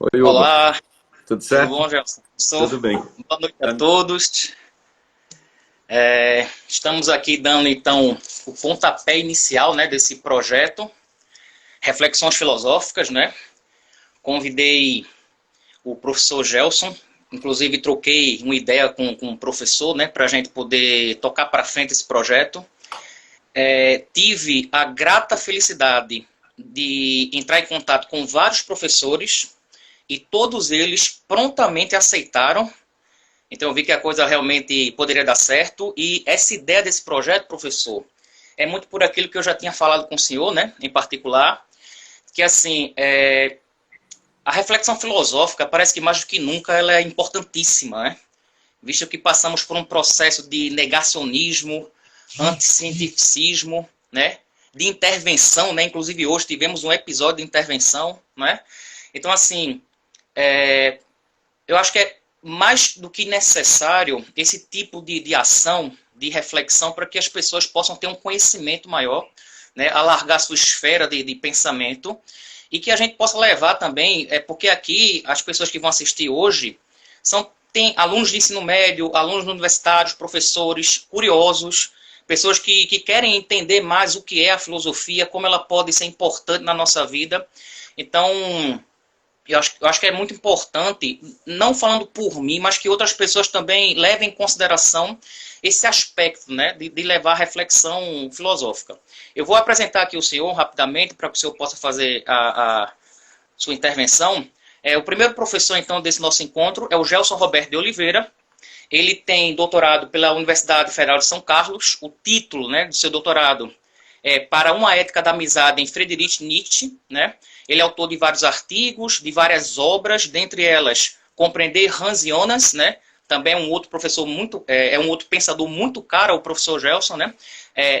Oi, Hugo. Olá, Tudo tudo certo? bom, Gelson? Tudo bem. Boa noite a Ah, todos. Estamos aqui dando então o pontapé inicial, né, desse projeto, Reflexões Filosóficas, né? Convidei o professor Gelson, inclusive troquei uma ideia com o professor, né, para a gente poder tocar para frente esse projeto. Tive a grata felicidade de entrar em contato com vários professores e todos eles prontamente aceitaram. Então eu vi que a coisa realmente poderia dar certo. E essa ideia desse projeto, professor, é muito por aquilo que eu já tinha falado com o senhor, né, em particular, que assim, a reflexão filosófica parece que mais do que nunca ela é importantíssima, né? Visto que passamos por um processo de negacionismo, anticientificismo, né, de intervenção, né? Inclusive hoje tivemos um episódio de intervenção, né? Então assim, eu acho que é mais do que necessário esse tipo de ação, de reflexão, para que as pessoas possam ter um conhecimento maior, né, alargar sua esfera de pensamento, e que a gente possa levar também, porque aqui as pessoas que vão assistir hoje tem alunos de ensino médio, alunos universitários, professores, curiosos, pessoas que querem entender mais o que é a filosofia, como ela pode ser importante na nossa vida. Então, eu acho que é muito importante, não falando por mim, mas que outras pessoas também levem em consideração esse aspecto, né, de levar a reflexão filosófica. Eu vou apresentar aqui o senhor rapidamente para que o senhor possa fazer a sua intervenção. O primeiro professor, então, desse nosso encontro é o Gelson Roberto de Oliveira. Ele tem doutorado pela Universidade Federal de São Carlos. O título, né, do seu doutorado é Para uma Ética da Amizade em Friedrich Nietzsche, né? Ele é autor de vários artigos, de várias obras, dentre elas Compreender Hans Jonas, né? Também é um outro professor muito, um outro pensador muito caro, o professor Gelson, né?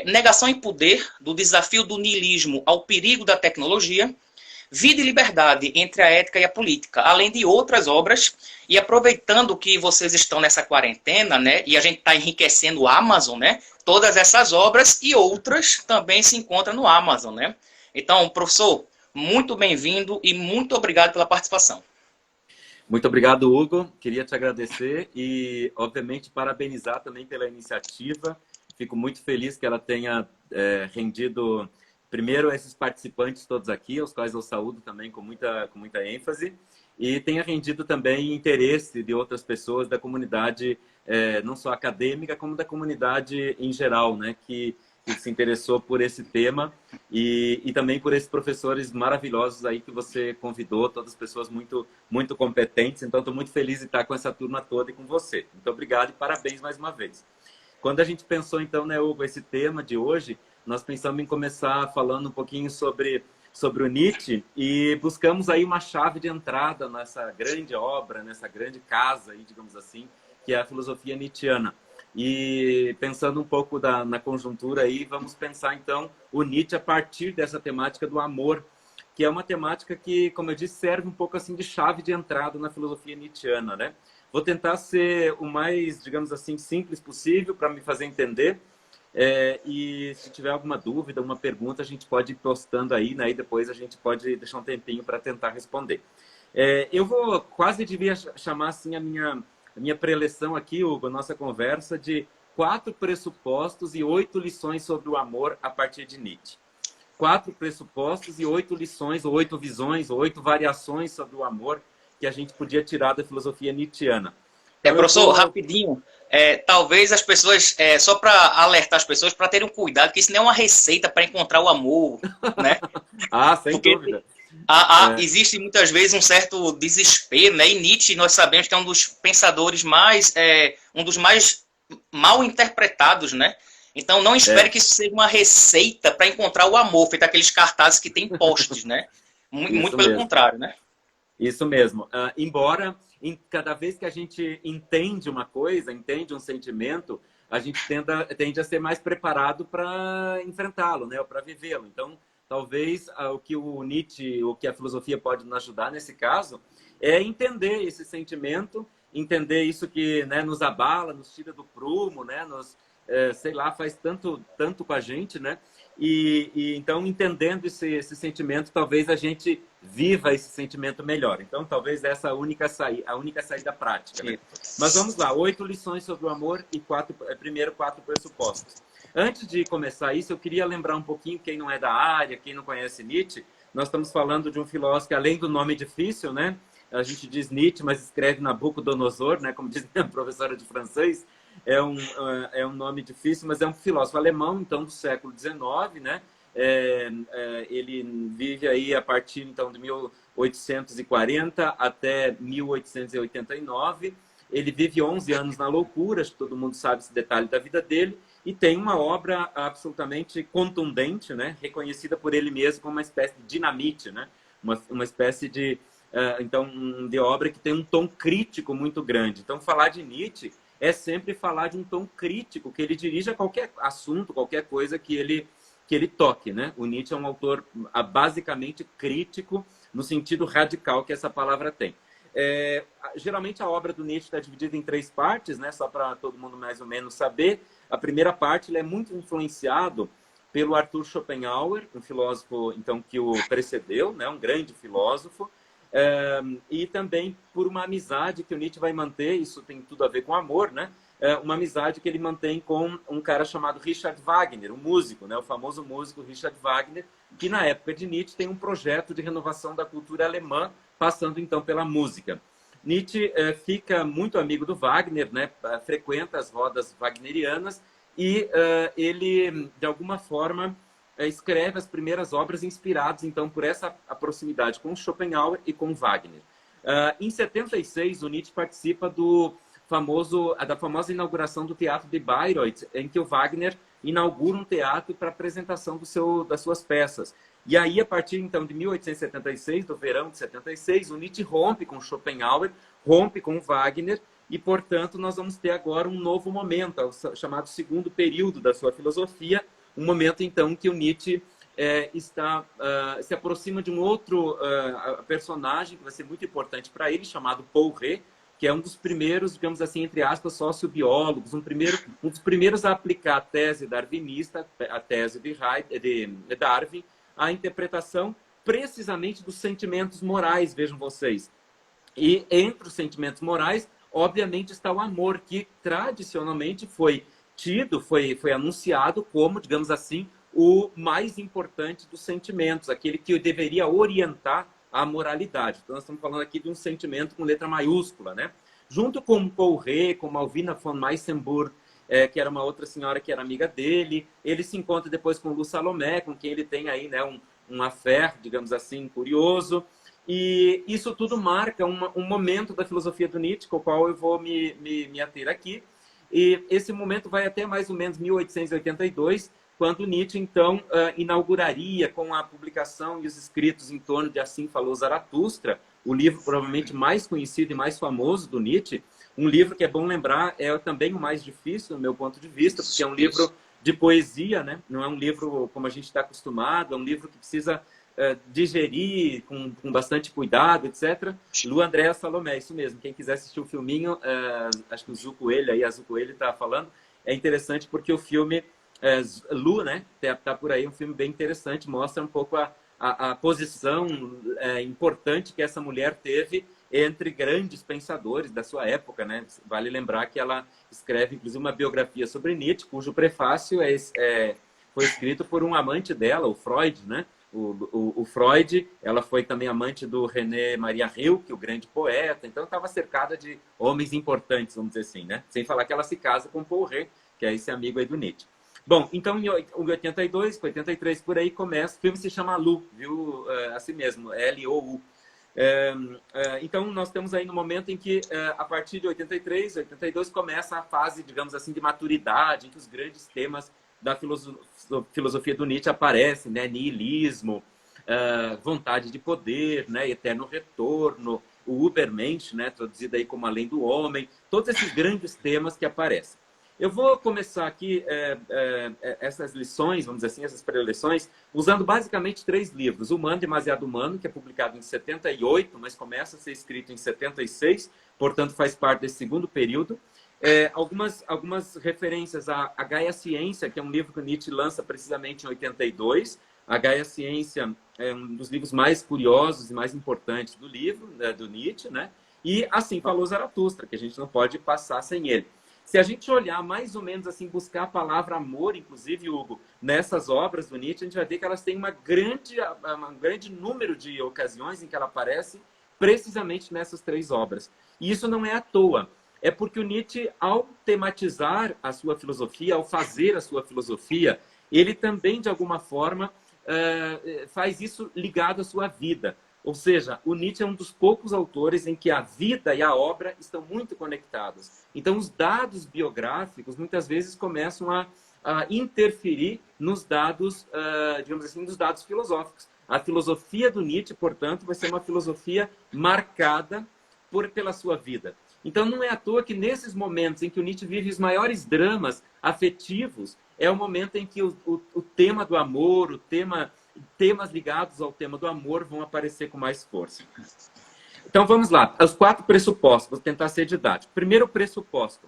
Negação e Poder, do desafio do niilismo ao perigo da tecnologia, Vida e Liberdade entre a Ética e a Política, além de outras obras. E aproveitando que vocês estão nessa quarentena, né, e a gente está enriquecendo o Amazon, né, todas essas obras e outras também se encontram no Amazon, né. Então, professor, muito bem-vindo e muito obrigado pela participação. Muito obrigado, Hugo. Queria te agradecer e, obviamente, parabenizar também pela iniciativa. Fico muito feliz que ela tenha rendido, primeiro, esses participantes todos aqui, aos quais eu saúdo também com muita ênfase, e tenha rendido também interesse de outras pessoas da comunidade, não só acadêmica, como da comunidade em geral, né, que se interessou por esse tema e também por esses professores maravilhosos aí que você convidou, todas pessoas muito competentes. Então, estou muito feliz de estar com essa turma toda e com você. Muito obrigado e parabéns mais uma vez. Quando a gente pensou, então, né, Hugo, esse tema de hoje, nós pensamos em começar falando um pouquinho sobre o Nietzsche e buscamos aí uma chave de entrada nessa grande obra, nessa grande casa, aí, digamos assim, que é a filosofia nietzschiana. E pensando um pouco na conjuntura aí, vamos pensar então o Nietzsche a partir dessa temática do amor, que é uma temática que, como eu disse, serve um pouco assim de chave de entrada na filosofia nietzschiana, né? Vou tentar ser o mais, digamos assim, simples possível para me fazer entender. E se tiver alguma dúvida, uma pergunta, a gente pode ir postando aí, né? E depois a gente pode deixar um tempinho para tentar responder. Eu vou quase devia chamar assim a minha preleção aqui, Hugo, a nossa conversa de 4 pressupostos e 8 lições sobre o amor a partir de Nietzsche. 4 pressupostos e 8 lições, ou 8 visões, ou 8 variações sobre o amor que a gente podia tirar da filosofia nietzschiana. Então eu Professor, vou... rapidinho, talvez as pessoas, só para alertar as pessoas para terem cuidado, que isso não é uma receita para encontrar o amor, né? Ah, sem Porque dúvida. existe muitas vezes um certo desespero, né? E Nietzsche, nós sabemos que é um dos pensadores mais, um dos mais mal interpretados, né? Então não espere É, que isso seja uma receita para encontrar o amor, feito aqueles cartazes que tem posts, né? Muito isso pelo mesmo. contrário, né? Isso mesmo. Embora cada vez que a gente entende uma coisa, entende um sentimento, a gente tende a ser mais preparado para enfrentá-lo, né? Ou para vivê-lo. Então, talvez o que o Nietzsche, o que a filosofia pode nos ajudar nesse caso, é entender esse sentimento, entender isso que, né, nos abala, nos tira do prumo, né? sei lá, faz tanto com a gente, né? E então, entendendo esse sentimento, talvez a gente viva esse sentimento melhor. Então, talvez essa a única saída prática, né? Mas vamos lá, 8 lições sobre o amor e primeiro 4 pressupostos. Antes de começar isso, eu queria lembrar um pouquinho, quem não é da área, quem não conhece Nietzsche, nós estamos falando de um filósofo que, além do nome difícil, né? A gente diz Nietzsche, mas escreve Nabucodonosor, né? Como diz a professora de francês. É um nome difícil, mas é um filósofo alemão, então, do século XIX, né? Ele vive aí a partir, então, de 1840 até 1889. Ele vive 11 anos na loucura, acho que todo mundo sabe esse detalhe da vida dele, e tem uma obra absolutamente contundente, né? Reconhecida por ele mesmo como uma espécie de dinamite, né? Uma espécie de, de obra que tem um tom crítico muito grande. Então, falar de Nietzsche é sempre falar de um tom crítico que ele dirige a qualquer assunto, qualquer coisa que ele toque, né? O Nietzsche é um autor basicamente crítico, no sentido radical que essa palavra tem. Geralmente a obra do Nietzsche está dividida em 3 partes, né? Só para todo mundo mais ou menos saber. A primeira parte ele é muito influenciado pelo Arthur Schopenhauer, um filósofo então que o precedeu, né? Um grande filósofo. E também por uma amizade que o Nietzsche vai manter, isso tem tudo a ver com amor, né? Uma amizade que ele mantém com um cara chamado Richard Wagner, um músico, né? O famoso músico Richard Wagner, que na época de Nietzsche tem um projeto de renovação da cultura alemã, passando então pela música. Nietzsche fica muito amigo do Wagner, né? Frequenta as rodas wagnerianas e ele, de alguma forma, escreve as primeiras obras inspiradas, então, por essa proximidade com Schopenhauer e com Wagner. Em 76, o Nietzsche participa da famosa inauguração do Teatro de Bayreuth, em que o Wagner inaugura um teatro para apresentação das suas peças. E aí, a partir, então, de 1876, do verão de 76, o Nietzsche rompe com Schopenhauer, rompe com Wagner, e, portanto, nós vamos ter agora um novo momento, o chamado segundo período da sua filosofia, um momento, então, que o Nietzsche se aproxima de um outro personagem que vai ser muito importante para ele, chamado Paul Rée, que é um dos primeiros, digamos assim, entre aspas, sociobiólogos, um dos primeiros a aplicar a tese darwinista, a tese de Darwin, à interpretação precisamente dos sentimentos morais, vejam vocês. E entre os sentimentos morais, obviamente, está o amor, que tradicionalmente foi anunciado como, digamos assim, o mais importante dos sentimentos, aquele que deveria orientar a moralidade. Então, nós estamos falando aqui de um sentimento com letra maiúscula, né? Junto com Paul Rée, com Malvina von Meisenburg, que era uma outra senhora que era amiga dele, ele se encontra depois com Lu Salomé, com quem ele tem aí, né, um affair, digamos assim, curioso. E isso tudo marca um momento da filosofia do Nietzsche, com o qual eu vou me ater aqui. E esse momento vai até mais ou menos 1882, quando Nietzsche, então, inauguraria com a publicação e os escritos em torno de Assim Falou Zaratustra, o livro provavelmente mais conhecido e mais famoso do Nietzsche, um livro que é bom lembrar, é também o mais difícil, do meu ponto de vista, porque é um livro de poesia, né? Não é um livro como a gente está acostumado, é um livro que precisa digerir com bastante cuidado, etc. Lu Andréa Salomé, isso mesmo. Quem quiser assistir o filminho, acho que o Zu Coelho, aí a Zu Coelho está falando, é interessante porque o filme Lu, né, tá por aí, um filme bem interessante, mostra um pouco a posição importante que essa mulher teve entre grandes pensadores da sua época, né? Vale lembrar que ela escreve, inclusive, uma biografia sobre Nietzsche, cujo prefácio foi escrito por um amante dela, o Freud, né? O Freud, ela foi também amante do René Maria Rilke, o grande poeta, então estava cercada de homens importantes, vamos dizer assim, né? Sem falar que ela se casa com Paul Rée, que é esse amigo aí do Nietzsche. Bom, então em 82, 83, por aí começa, o filme se chama Lu, viu? Assim mesmo, L-O-U. Então nós temos aí no momento em que, a partir de 83, 82, começa a fase, digamos assim, de maturidade, em que os grandes temas da filosofia do Nietzsche aparecem, né? Nihilismo, vontade de poder, né? Eterno retorno, o Übermensch, né? Traduzido aí como Além do Homem, todos esses grandes temas que aparecem. Eu vou começar aqui essas lições, vamos dizer assim, essas preleções, usando basicamente 3 livros. Humano, Demasiado Humano, que é publicado em 78, mas começa a ser escrito em 76, portanto faz parte desse segundo período. Algumas referências a Gaia Ciência, que é um livro que o Nietzsche lança precisamente em 82. A Gaia Ciência é um dos livros mais curiosos e mais importantes do livro, né, do Nietzsche, né? E Assim Falou Zaratustra, que a gente não pode passar sem ele. Se a gente olhar mais ou menos assim, buscar a palavra amor, inclusive, Hugo, nessas obras do Nietzsche, a gente vai ver que elas têm um grande número de ocasiões em que ela aparece precisamente nessas 3 obras. E isso não é à toa. É porque o Nietzsche, ao tematizar a sua filosofia, ao fazer a sua filosofia, ele também, de alguma forma, faz isso ligado à sua vida. Ou seja, o Nietzsche é um dos poucos autores em que a vida e a obra estão muito conectados. Então, os dados biográficos, muitas vezes, começam a interferir nos dados, digamos assim, nos dados filosóficos. A filosofia do Nietzsche, portanto, vai ser uma filosofia marcada pela sua vida. Então, não é à toa que nesses momentos em que o Nietzsche vive os maiores dramas afetivos, é o momento em que o tema do amor, temas ligados ao tema do amor vão aparecer com mais força. Então, vamos lá. Os 4 pressupostos. Vou tentar ser didático. Primeiro pressuposto.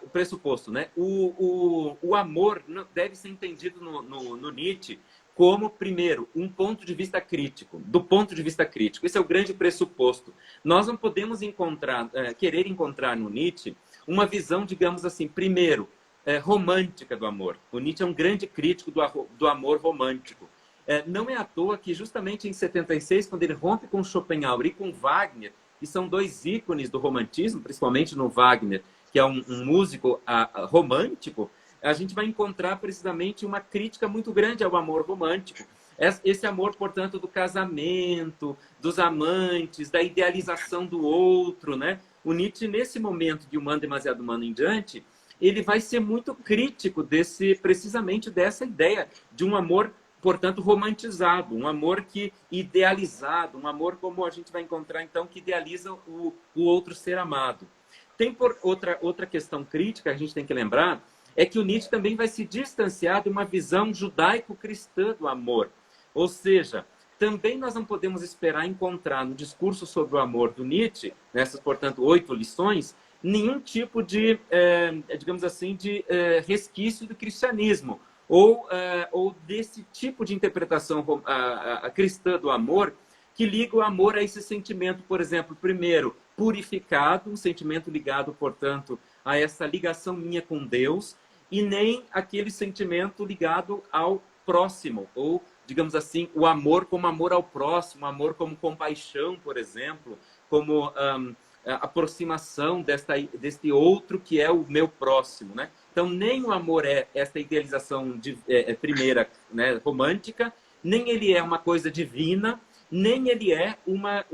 O pressuposto, né? O amor deve ser entendido no Nietzsche como, primeiro, um ponto de vista crítico, do ponto de vista crítico. Esse é o grande pressuposto. Nós não podemos querer encontrar no Nietzsche uma visão, digamos assim, primeiro, romântica do amor. O Nietzsche é um grande crítico do amor romântico. Não é à toa que, justamente em 76, quando ele rompe com Schopenhauer e com Wagner, que são 2 ícones do romantismo, principalmente no Wagner, que é um músico romântico, a gente vai encontrar precisamente uma crítica muito grande ao amor romântico. Esse amor, portanto, do casamento, dos amantes, da idealização do outro, né? O Nietzsche, nesse momento de Humano Demasiado Humano em diante, ele vai ser muito crítico precisamente dessa ideia de um amor, portanto, romantizado, um amor idealizado, um amor como a gente vai encontrar, então, que idealiza o outro ser amado. Tem outra questão crítica que a gente tem que lembrar, é que o Nietzsche também vai se distanciar de uma visão judaico-cristã do amor. Ou seja, também nós não podemos esperar encontrar no discurso sobre o amor do Nietzsche, nessas, portanto, 8 lições, nenhum tipo de, digamos assim, de resquício do cristianismo, ou desse tipo de interpretação cristã do amor, que liga o amor a esse sentimento, por exemplo, primeiro, purificado, um sentimento ligado, portanto, a essa ligação minha com Deus, e nem aquele sentimento ligado ao próximo, ou, digamos assim, o amor como amor ao próximo, amor como compaixão, por exemplo, como aproximação deste outro que é o meu próximo, né? Então, nem o amor é essa idealização primeira, né, romântica, nem ele é uma coisa divina, nem ele é uma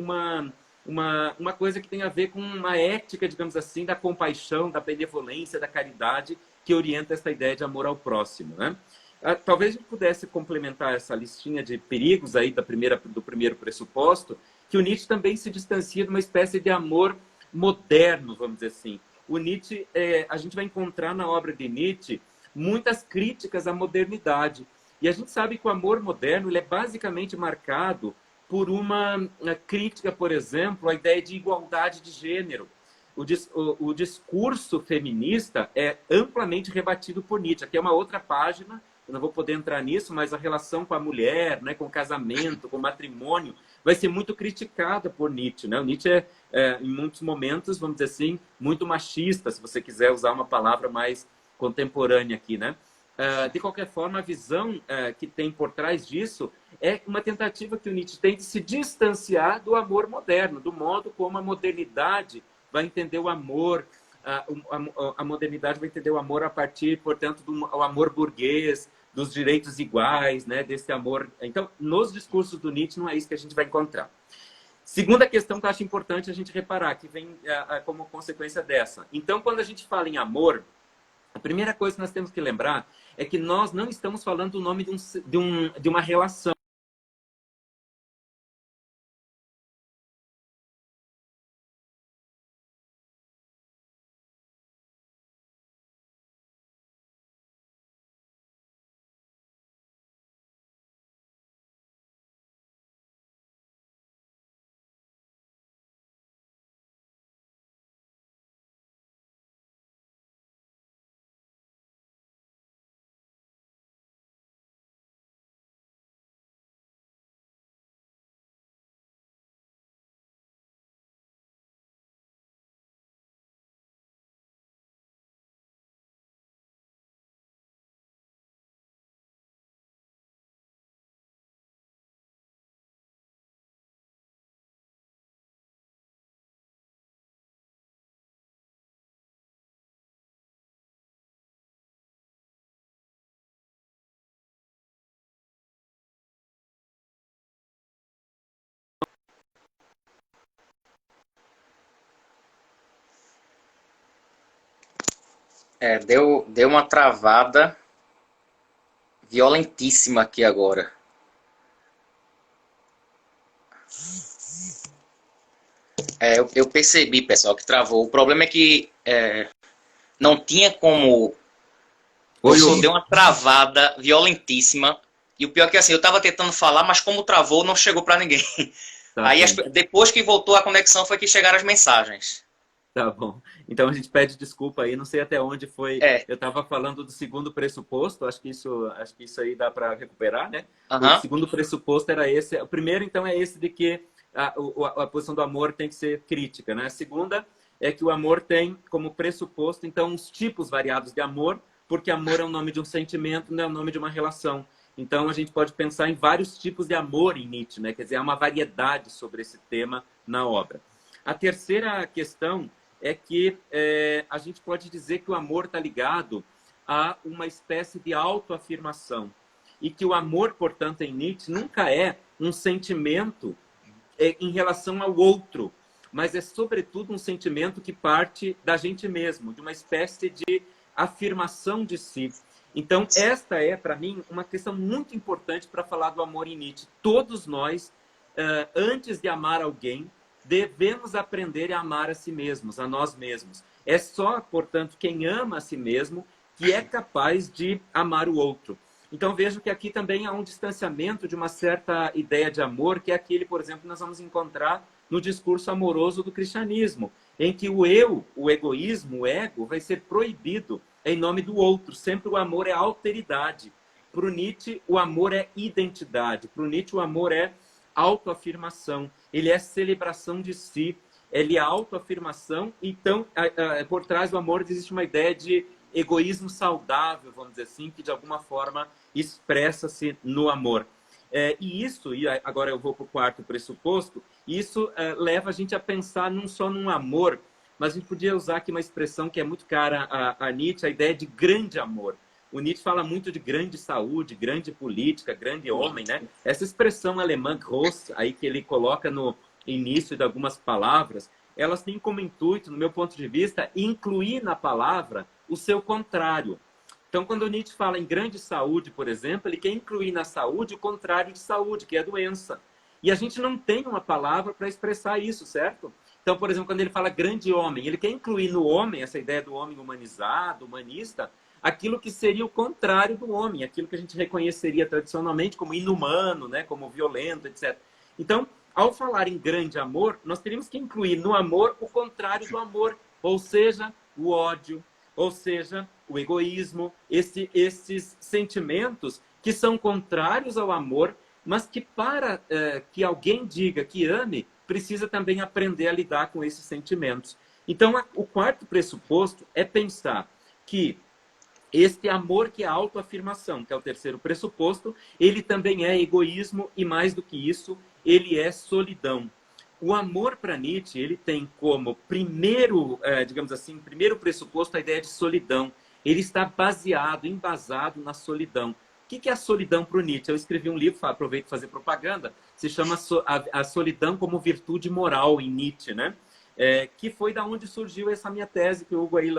coisa que tem a ver com uma ética, digamos assim, da compaixão, da benevolência, da caridade, que orienta essa ideia de amor ao próximo, né? Talvez a gente pudesse complementar essa listinha de perigos aí do primeiro pressuposto, que o Nietzsche também se distancia de uma espécie de amor moderno, vamos dizer assim. O Nietzsche, a gente vai encontrar na obra de Nietzsche muitas críticas à modernidade. E a gente sabe que o amor moderno ele é basicamente marcado por uma crítica, por exemplo, à ideia de igualdade de gênero. O discurso feminista é amplamente rebatido por Nietzsche. Aqui é uma outra página, eu não vou poder entrar nisso, mas a relação com a mulher, né, com o casamento, com o matrimônio, vai ser muito criticada por Nietzsche. Né? O Nietzsche em muitos momentos, vamos dizer assim, muito machista, se você quiser usar uma palavra mais contemporânea aqui, né? De qualquer forma, a visão que tem por trás disso é uma tentativa que o Nietzsche tem de se distanciar do amor moderno, do modo como a modernidade vai entender o amor, a modernidade vai entender o amor a partir, portanto, do amor burguês, dos direitos iguais, né, desse amor. Então, nos discursos do Nietzsche, não é isso que a gente vai encontrar. Segunda questão que eu acho importante a gente reparar, que vem como consequência dessa. Então, quando a gente fala em amor, a primeira coisa que nós temos que lembrar é que nós não estamos falando do nome de uma relação. Deu uma travada violentíssima aqui agora. Eu percebi, pessoal, que travou. O problema é que não tinha como... O professor deu uma travada violentíssima. E o pior é que assim, eu estava tentando falar, mas como travou, não chegou para ninguém. Tá, aí, depois que voltou a conexão, foi que chegaram as mensagens. Tá bom. Então a gente pede desculpa aí, não sei até onde foi. Eu estava falando do segundo pressuposto, acho que isso aí dá para recuperar, né? O segundo pressuposto era esse. O primeiro, então, é esse de que a posição do amor tem que ser crítica, né? A segunda é que o amor tem como pressuposto, então, os tipos variados de amor, porque amor é o nome de um sentimento, não é o nome de uma relação. Então, a gente pode pensar em vários tipos de amor em Nietzsche, né? Quer dizer, há uma variedade sobre esse tema na obra. A terceira questão é que a gente pode dizer que o amor está ligado a uma espécie de autoafirmação. E que o amor, portanto, em Nietzsche, nunca é um sentimento em relação ao outro, mas é, sobretudo, um sentimento que parte da gente mesmo, de uma espécie de afirmação de si. Então, esta é, para mim, uma questão muito importante para falar do amor em Nietzsche. Todos nós, antes de amar alguém, devemos aprender a amar a si mesmos, a nós mesmos. É só, portanto, quem ama a si mesmo que é capaz de amar o outro. Então, vejo que aqui também há um distanciamento de uma certa ideia de amor, que é aquele, por exemplo, que nós vamos encontrar no discurso amoroso do cristianismo, em que o eu, o egoísmo, o ego, vai ser proibido em nome do outro. Sempre o amor é alteridade. Para o Nietzsche, o amor é identidade. Para o Nietzsche, o amor é autoafirmação. Ele é celebração de si. Ele é autoafirmação. Então, por trás do amor existe uma ideia de egoísmo saudável, vamos dizer assim, que de alguma forma expressa-se no amor. E isso, e agora eu vou para o quarto pressuposto, isso leva a gente a pensar não só num amor, mas a gente podia usar aqui uma expressão que é muito cara a Nietzsche, a ideia de grande amor. O Nietzsche fala muito de grande saúde, grande política, grande homem, né? Essa expressão alemã, groß, aí que ele coloca no início de algumas palavras, elas têm como intuito, no meu ponto de vista, incluir na palavra o seu contrário. Então, quando o Nietzsche fala em grande saúde, por exemplo, ele quer incluir na saúde o contrário de saúde, que é a doença. E a gente não tem uma palavra para expressar isso, certo? Então, por exemplo, quando ele fala grande homem, ele quer incluir no homem, essa ideia do homem humanizado, humanista, aquilo que seria o contrário do homem, aquilo que a gente reconheceria tradicionalmente como inumano, né, como violento, etc. Então, ao falar em grande amor, nós teríamos que incluir no amor o contrário do amor, ou seja, o ódio, ou seja, o egoísmo, esses sentimentos que são contrários ao amor, mas que para que alguém diga que ame, precisa também aprender a lidar com esses sentimentos. Então, o quarto pressuposto é pensar que este amor que é a autoafirmação, que é o terceiro pressuposto, ele também é egoísmo e, mais do que isso, ele é solidão. O amor para Nietzsche, ele tem como primeiro, digamos assim, primeiro pressuposto a ideia de solidão. Ele está embasado na solidão. O que é a solidão para o Nietzsche? Eu escrevi um livro, aproveito para fazer propaganda, se chama A Solidão como Virtude Moral em Nietzsche, né? Que foi da onde surgiu essa minha tese que o Hugo aí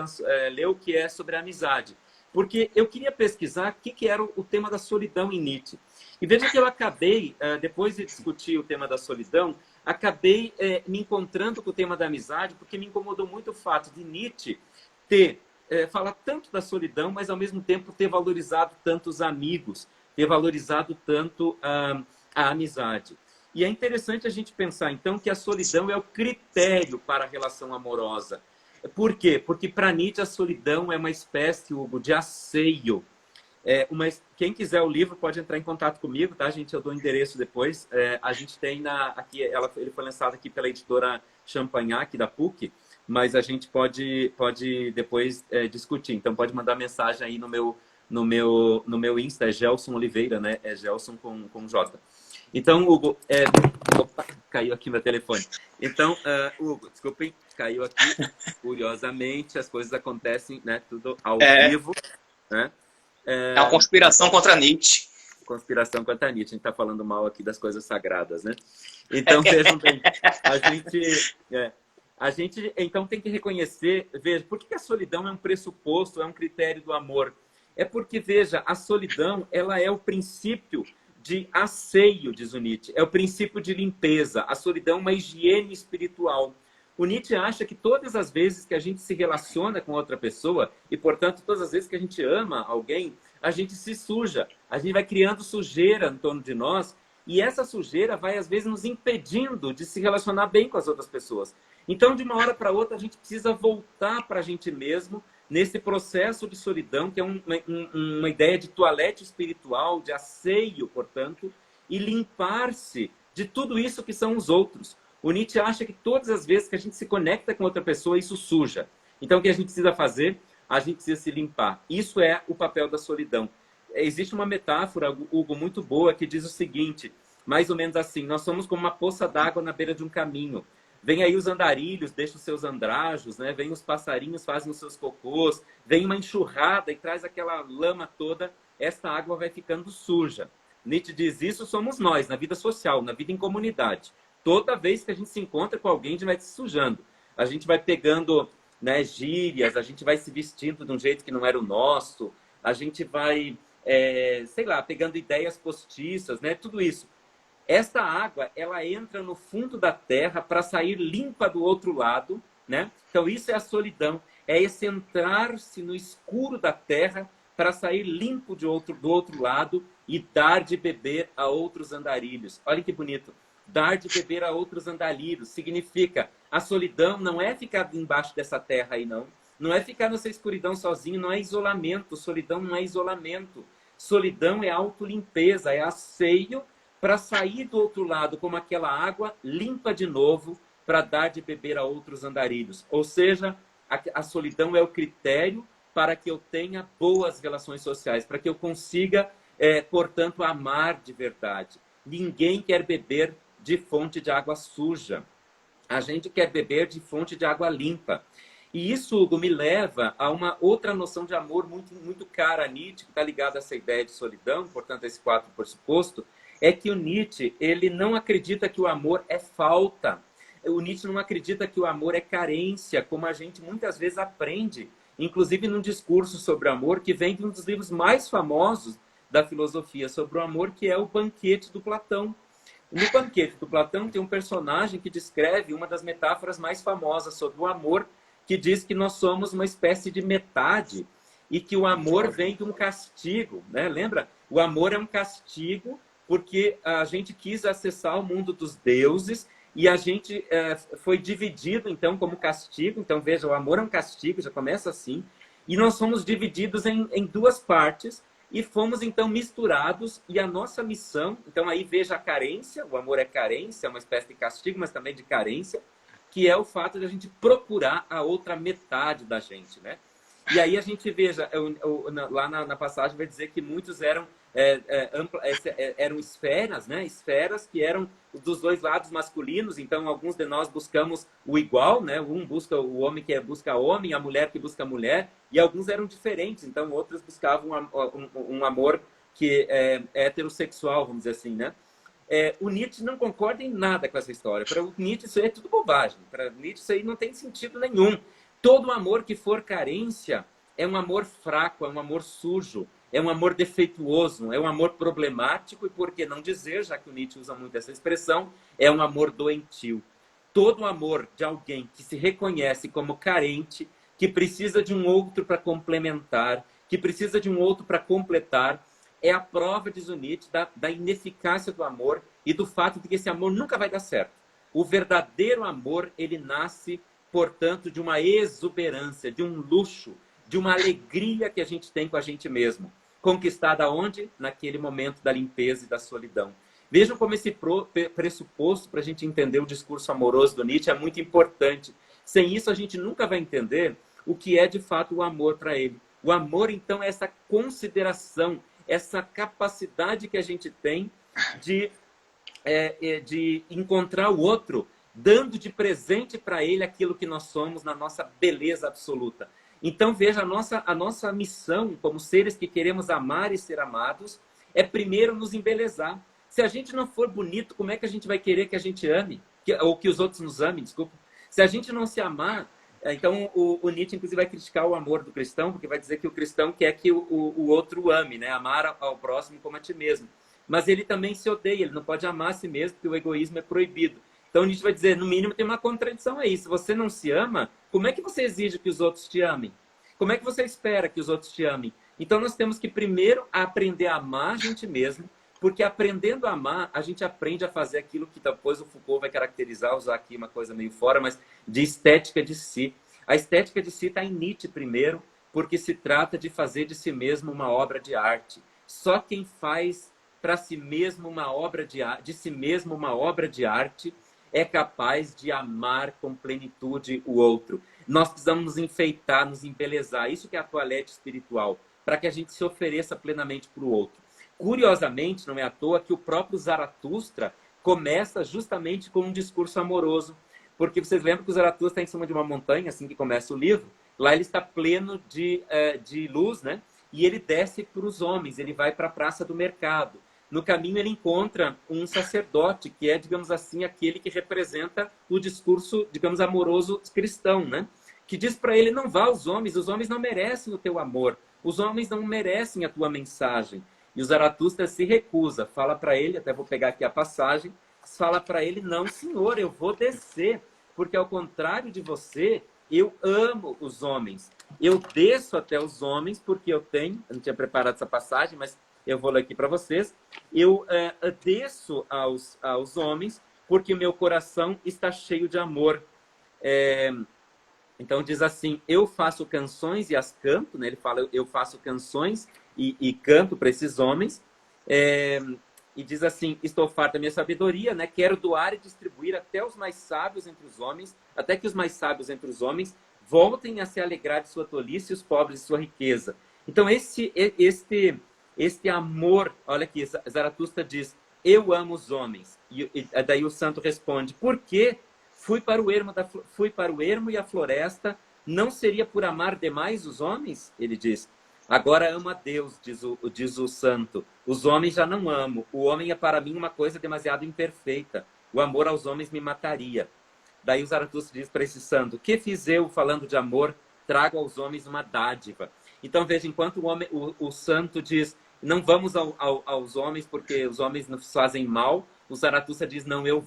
leu, que é sobre a amizade. Porque eu queria pesquisar o que era o tema da solidão em Nietzsche. E veja que eu acabei, depois de discutir o tema da solidão, acabei me encontrando com o tema da amizade, porque me incomodou muito o fato de Nietzsche falar tanto da solidão, mas ao mesmo tempo ter valorizado tanto os amigos, ter valorizado tanto a amizade. E é interessante a gente pensar, então, que a solidão é o critério para a relação amorosa. Por quê? Porque para Nietzsche a solidão é uma espécie, Hugo, de asseio. Quem quiser o livro pode entrar em contato comigo, tá, gente? Eu dou o endereço depois. A gente tem aqui, ele foi lançado aqui pela editora Champagnat, da PUC, mas a gente pode depois discutir. Então pode mandar mensagem aí no meu Insta, é Gelson Oliveira, né? É Gelson com J. Então, Hugo, opa, caiu aqui meu telefone. Então, Hugo, desculpem, caiu aqui. Curiosamente, as coisas acontecem, né? Tudo ao vivo, né? É uma conspiração contra Nietzsche. Conspiração contra Nietzsche. A gente está falando mal aqui das coisas sagradas, né? Então, vejam bem, A gente, então, tem que reconhecer, veja, por que a solidão é um pressuposto, é um critério do amor? É porque, veja, a solidão, ela é o princípio de asseio, diz o Nietzsche, é o princípio de limpeza. A solidão é uma higiene espiritual. O Nietzsche acha que todas as vezes que a gente se relaciona com outra pessoa, e, portanto, todas as vezes que a gente ama alguém, a gente se suja, a gente vai criando sujeira em torno de nós, e essa sujeira vai, às vezes, nos impedindo de se relacionar bem com as outras pessoas. Então, de uma hora para outra, a gente precisa voltar para a gente mesmo, nesse processo de solidão, que é uma ideia de toalete espiritual, de asseio, portanto, e limpar-se de tudo isso que são os outros. O Nietzsche acha que todas as vezes que a gente se conecta com outra pessoa, isso suja. Então, o que a gente precisa fazer? A gente precisa se limpar. Isso é o papel da solidão. Existe uma metáfora, Hugo, muito boa, que diz o seguinte, mais ou menos assim, nós somos como uma poça d'água na beira de um caminho. Vem aí os andarilhos, deixam os seus andrajos, né? Vem os passarinhos, fazem os seus cocôs, vem uma enxurrada e traz aquela lama toda, esta água vai ficando suja. Nietzsche diz, isso somos nós, na vida social, na vida em comunidade. Toda vez que a gente se encontra com alguém, a gente vai se sujando. A gente vai pegando, né, gírias, a gente vai se vestindo de um jeito que não era o nosso, a gente vai, sei lá, pegando ideias postiças, né? Tudo isso. Esta água, ela entra no fundo da terra para sair limpa do outro lado, né? Então, isso é a solidão. É esse entrar-se no escuro da terra para sair limpo do outro lado e dar de beber a outros andarilhos. Olha que bonito. Dar de beber a outros andarilhos significa a solidão não é ficar embaixo dessa terra aí, não. Não é ficar nessa escuridão sozinho, não é isolamento. Solidão não é isolamento. Solidão é autolimpeza, é asseio para sair do outro lado como aquela água limpa de novo para dar de beber a outros andarilhos. Ou seja, a solidão é o critério para que eu tenha boas relações sociais, para que eu consiga, portanto, amar de verdade. Ninguém quer beber de fonte de água suja. A gente quer beber de fonte de água limpa. E isso, Hugo, me leva a uma outra noção de amor muito, muito cara a Nietzsche, que está ligada a essa ideia de solidão, portanto, esse quarto pressuposto, é que o Nietzsche, ele não acredita que o amor é falta. O Nietzsche não acredita que o amor é carência, como a gente muitas vezes aprende, inclusive num discurso sobre amor, que vem de um dos livros mais famosos da filosofia sobre o amor, que é o Banquete do Platão. No Banquete do Platão tem um personagem que descreve uma das metáforas mais famosas sobre o amor, que diz que nós somos uma espécie de metade e que o amor vem de um castigo, né? Lembra? O amor é um castigo porque a gente quis acessar o mundo dos deuses e a gente foi dividido, então, como castigo. Então, veja, o amor é um castigo, já começa assim. E nós somos divididos em duas partes e fomos, então, misturados. E a nossa missão, então, aí veja a carência, o amor é carência, é uma espécie de castigo, mas também de carência, que é o fato de a gente procurar a outra metade da gente, né? E aí a gente veja, lá na passagem vai dizer que muitos eram esferas, né? Esferas que eram dos dois lados masculinos. Então, alguns de nós buscamos o igual, né? Um busca o homem que busca homem, a mulher que busca mulher. E alguns eram diferentes. Então, outros buscavam um amor que é heterossexual, vamos dizer assim, né? O Nietzsche não concorda em nada com essa história. Para o Nietzsche, isso aí é tudo bobagem. Para Nietzsche, isso aí não tem sentido nenhum. Todo amor que for carência é um amor fraco, é um amor sujo, é um amor defeituoso, é um amor problemático e, por que não dizer, já que o Nietzsche usa muito essa expressão, é um amor doentio. Todo amor de alguém que se reconhece como carente, que precisa de um outro para complementar, que precisa de um outro para completar, é a prova, diz o Nietzsche, da ineficácia do amor e do fato de que esse amor nunca vai dar certo. O verdadeiro amor, ele nasce, portanto, de uma exuberância, de um luxo, de uma alegria que a gente tem com a gente mesmo. Conquistada onde? Naquele momento da limpeza e da solidão. Vejam como esse pressuposto para a gente entender o discurso amoroso do Nietzsche é muito importante. Sem isso, a gente nunca vai entender o que é de fato o amor para ele. O amor, então, é essa consideração, essa capacidade que a gente tem de encontrar o outro, dando de presente para ele aquilo que nós somos na nossa beleza absoluta. Então, veja, a nossa missão como seres que queremos amar e ser amados é primeiro nos embelezar. Se a gente não for bonito, como é que a gente vai querer que a gente ame? Ou que os outros nos amem, desculpa. Se a gente não se amar, então o Nietzsche, inclusive, vai criticar o amor do cristão, porque vai dizer que o cristão quer que o outro ame, né? Amar ao próximo como a ti mesmo. Mas ele também se odeia, ele não pode amar a si mesmo, porque o egoísmo é proibido. Então Nietzsche vai dizer, no mínimo tem uma contradição aí. Se você não se ama, como é que você exige que os outros te amem? Como é que você espera que os outros te amem? Então nós temos que primeiro aprender a amar a gente mesmo, porque aprendendo a amar, a gente aprende a fazer aquilo que depois o Foucault vai caracterizar, usar aqui uma coisa meio fora, mas de estética de si. A estética de si está em Nietzsche primeiro, porque se trata de fazer de si mesmo uma obra de arte. Só quem faz para si mesmo uma obra de si mesmo uma obra de arte é capaz de amar com plenitude o outro. Nós precisamos nos enfeitar, nos embelezar. Isso que é a toalete espiritual, para que a gente se ofereça plenamente para o outro. Curiosamente, não é à toa que o próprio Zaratustra começa justamente com um discurso amoroso. Porque vocês lembram que o Zaratustra está em cima de uma montanha, assim que começa o livro. Lá ele está pleno de luz, né? E ele desce para os homens, ele vai para a praça do mercado. No caminho ele encontra um sacerdote, que é, digamos assim, aquele que representa o discurso, digamos, amoroso cristão, né? Que diz para ele, não vá aos homens, os homens não merecem o teu amor, os homens não merecem a tua mensagem. E o Zaratustra se recusa, fala para ele, até vou pegar aqui a passagem, fala para ele, não senhor, eu vou descer, porque ao contrário de você, eu amo os homens. Eu desço até os homens, porque eu não tinha preparado essa passagem, mas eu vou ler aqui para vocês. Eu desço aos homens, porque meu coração está cheio de amor. Então diz assim, eu faço canções e as canto, né? Ele fala, eu faço canções e canto para esses homens. E diz assim, estou farto da minha sabedoria, né? Quero doar e distribuir até os mais sábios entre os homens, até que os mais sábios entre os homens voltem a se alegrar de sua tolice e os pobres de sua riqueza. Então este amor, olha aqui, Zaratustra diz, eu amo os homens. E daí o santo responde, por quê? Fui para o ermo e a floresta, não seria por amar demais os homens? Ele diz, agora amo a Deus, diz o santo. Os homens já não amo. O homem é para mim uma coisa demasiado imperfeita. O amor aos homens me mataria. Daí o Zaratustra diz para esse santo, que fiz eu, falando de amor, trago aos homens uma dádiva. Então veja, enquanto o santo diz, não vamos aos homens porque os homens nos fazem mal, o Zaratustra diz, não, eu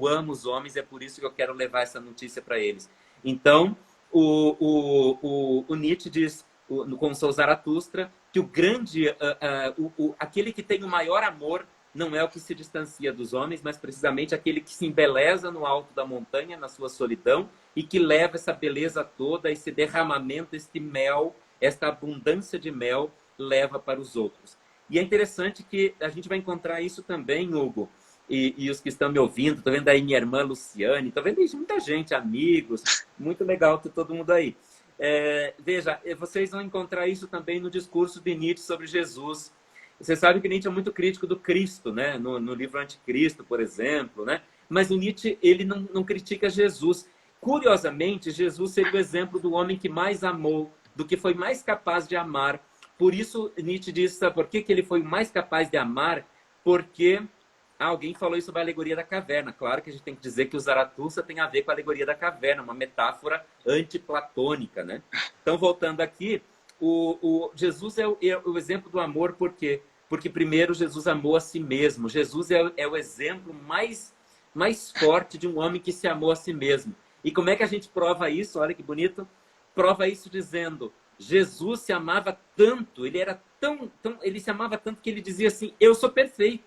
amo os homens, é por isso que eu quero levar essa notícia para eles. Então, o Nietzsche diz, com o seu Zaratustra, que o grande, aquele que tem o maior amor não é o que se distancia dos homens, mas precisamente aquele que se embeleza no alto da montanha, na sua solidão, e que leva essa beleza toda, esse derramamento, este mel, esta abundância de mel, leva para os outros. E é interessante que a gente vai encontrar isso também, Hugo, e os que estão me ouvindo, estou vendo aí minha irmã Luciane, estou vendo muita gente, amigos, muito legal ter todo mundo aí. Veja, vocês vão encontrar isso também no discurso de Nietzsche sobre Jesus. Você sabe que Nietzsche é muito crítico do Cristo, né? No livro Anticristo, por exemplo, né? Mas o Nietzsche, ele não critica Jesus. Curiosamente, Jesus seria o exemplo do homem que mais amou, do que foi mais capaz de amar. Por isso, Nietzsche diz, sabe por que ele foi o mais capaz de amar? Porque alguém falou isso sobre a alegoria da caverna. Claro que a gente tem que dizer que o Zaratustra tem a ver com a alegoria da caverna, uma metáfora antiplatônica, né? Então, voltando aqui, Jesus é o exemplo do amor, por quê? Porque primeiro Jesus amou a si mesmo. Jesus é o exemplo mais forte de um homem que se amou a si mesmo. E como é que a gente prova isso? Olha que bonito. Prova isso dizendo, Jesus se amava tanto, ele era ele se amava tanto que ele dizia assim, eu sou perfeito.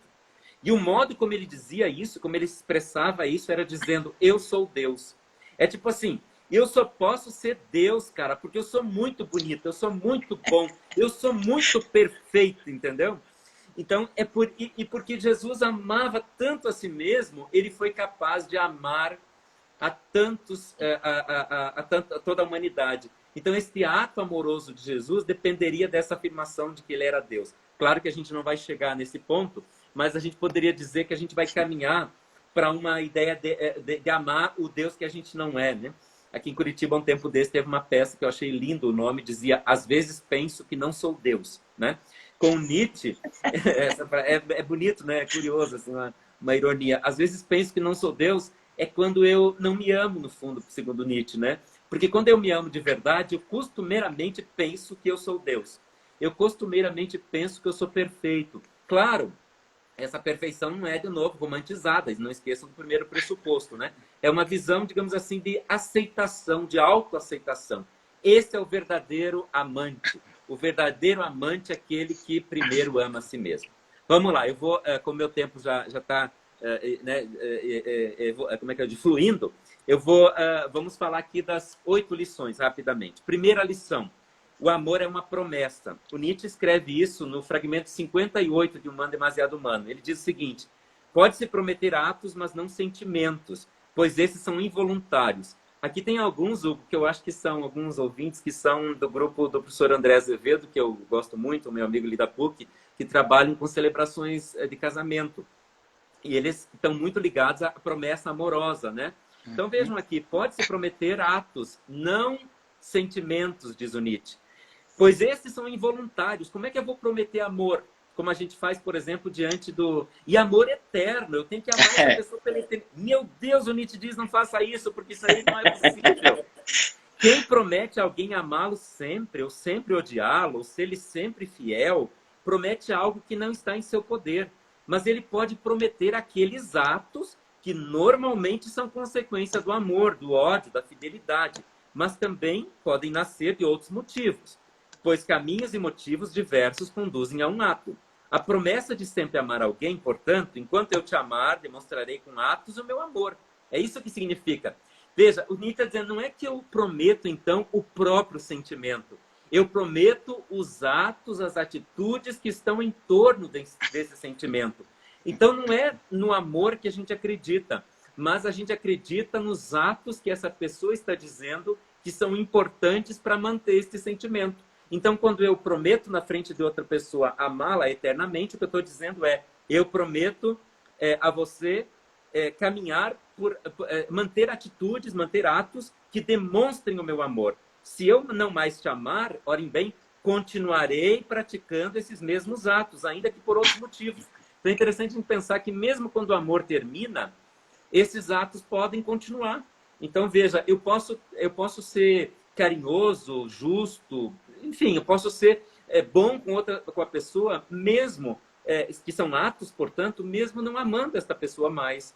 E o modo como ele dizia isso, como ele expressava isso, era dizendo, eu sou Deus. É tipo assim, eu só posso ser Deus, cara, porque eu sou muito bonito, eu sou muito bom, eu sou muito perfeito, entendeu? Então, porque Jesus amava tanto a si mesmo, ele foi capaz de amar a toda a humanidade. Então, esse ato amoroso de Jesus dependeria dessa afirmação de que ele era Deus. Claro que a gente não vai chegar nesse ponto, mas a gente poderia dizer que a gente vai caminhar para uma ideia de amar o Deus que a gente não é, né? Aqui em Curitiba, um tempo desse, teve uma peça que eu achei lindo, o nome dizia Às vezes penso que não sou Deus, né? Com Nietzsche, é bonito, né? É curioso, assim, uma ironia. Às vezes penso que não sou Deus, é quando eu não me amo, no fundo, segundo Nietzsche, né? Porque quando eu me amo de verdade, eu costumeiramente penso que eu sou Deus. Eu costumeiramente penso que eu sou perfeito. Claro, essa perfeição não é, de novo, romantizada. Não esqueçam do primeiro pressuposto, né? É uma visão, digamos assim, de aceitação, de autoaceitação. Esse é o verdadeiro amante. O verdadeiro amante é aquele que primeiro ama a si mesmo. Vamos lá, eu vou, como meu tempo já está, né, como é que é, fluindo, vamos falar aqui das 8 lições, rapidamente. Primeira lição. O amor é uma promessa. O Nietzsche escreve isso no fragmento 58 de Humano Demasiado Humano. Ele diz o seguinte: pode-se prometer atos, mas não sentimentos, pois esses são involuntários. Aqui tem alguns, Hugo, que eu acho que são alguns ouvintes que são do grupo do professor André Azevedo, que eu gosto muito, o meu amigo ali da PUC, que trabalham com celebrações de casamento. E eles estão muito ligados à promessa amorosa, né? Então vejam aqui, pode-se prometer atos, não sentimentos, diz o Nietzsche. Pois esses são involuntários. Como é que eu vou prometer amor? Como a gente faz, por exemplo, diante do... E amor eterno. Eu tenho que amar essa pessoa pela eternidade. Meu Deus, o Nietzsche diz, não faça isso, porque isso aí não é possível. Quem promete a alguém amá-lo sempre, ou sempre odiá-lo, ou ser-lhe sempre fiel, promete algo que não está em seu poder. Mas ele pode prometer aqueles atos que normalmente são consequência do amor, do ódio, da fidelidade. Mas também podem nascer de outros motivos, pois caminhos e motivos diversos conduzem a um ato. A promessa de sempre amar alguém, portanto, enquanto eu te amar, demonstrarei com atos o meu amor. É isso que significa. Veja, o Nietzsche está dizendo, não é que eu prometo, então, o próprio sentimento. Eu prometo os atos, as atitudes que estão em torno desse sentimento. Então, não é no amor que a gente acredita, mas a gente acredita nos atos que essa pessoa está dizendo que são importantes para manter esse sentimento. Então, quando eu prometo na frente de outra pessoa amá-la eternamente, o que eu estou dizendo é, eu prometo a você caminhar manter atitudes, manter atos que demonstrem o meu amor. Se eu não mais te amar, orem bem, continuarei praticando esses mesmos atos, ainda que por outros motivos. Então é interessante a gente pensar que mesmo quando o amor termina, esses atos podem continuar. Então, veja, eu posso ser carinhoso, justo, enfim, eu posso ser bom com a pessoa, mesmo que são atos, portanto, mesmo não amando esta pessoa mais.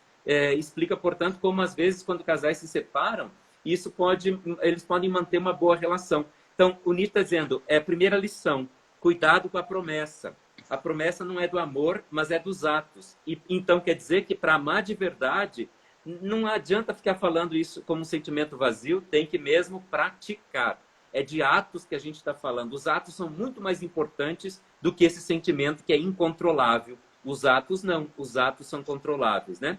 Explica, portanto, como às vezes, quando casais se separam, eles podem manter uma boa relação. Então, o Nietzsche está dizendo, primeira lição, cuidado com a promessa. A promessa não é do amor, mas é dos atos. E, então, quer dizer que para amar de verdade, não adianta ficar falando isso como um sentimento vazio, tem que mesmo praticar. É de atos que a gente está falando. Os atos são muito mais importantes do que esse sentimento que é incontrolável. Os atos não, os atos são controláveis, né?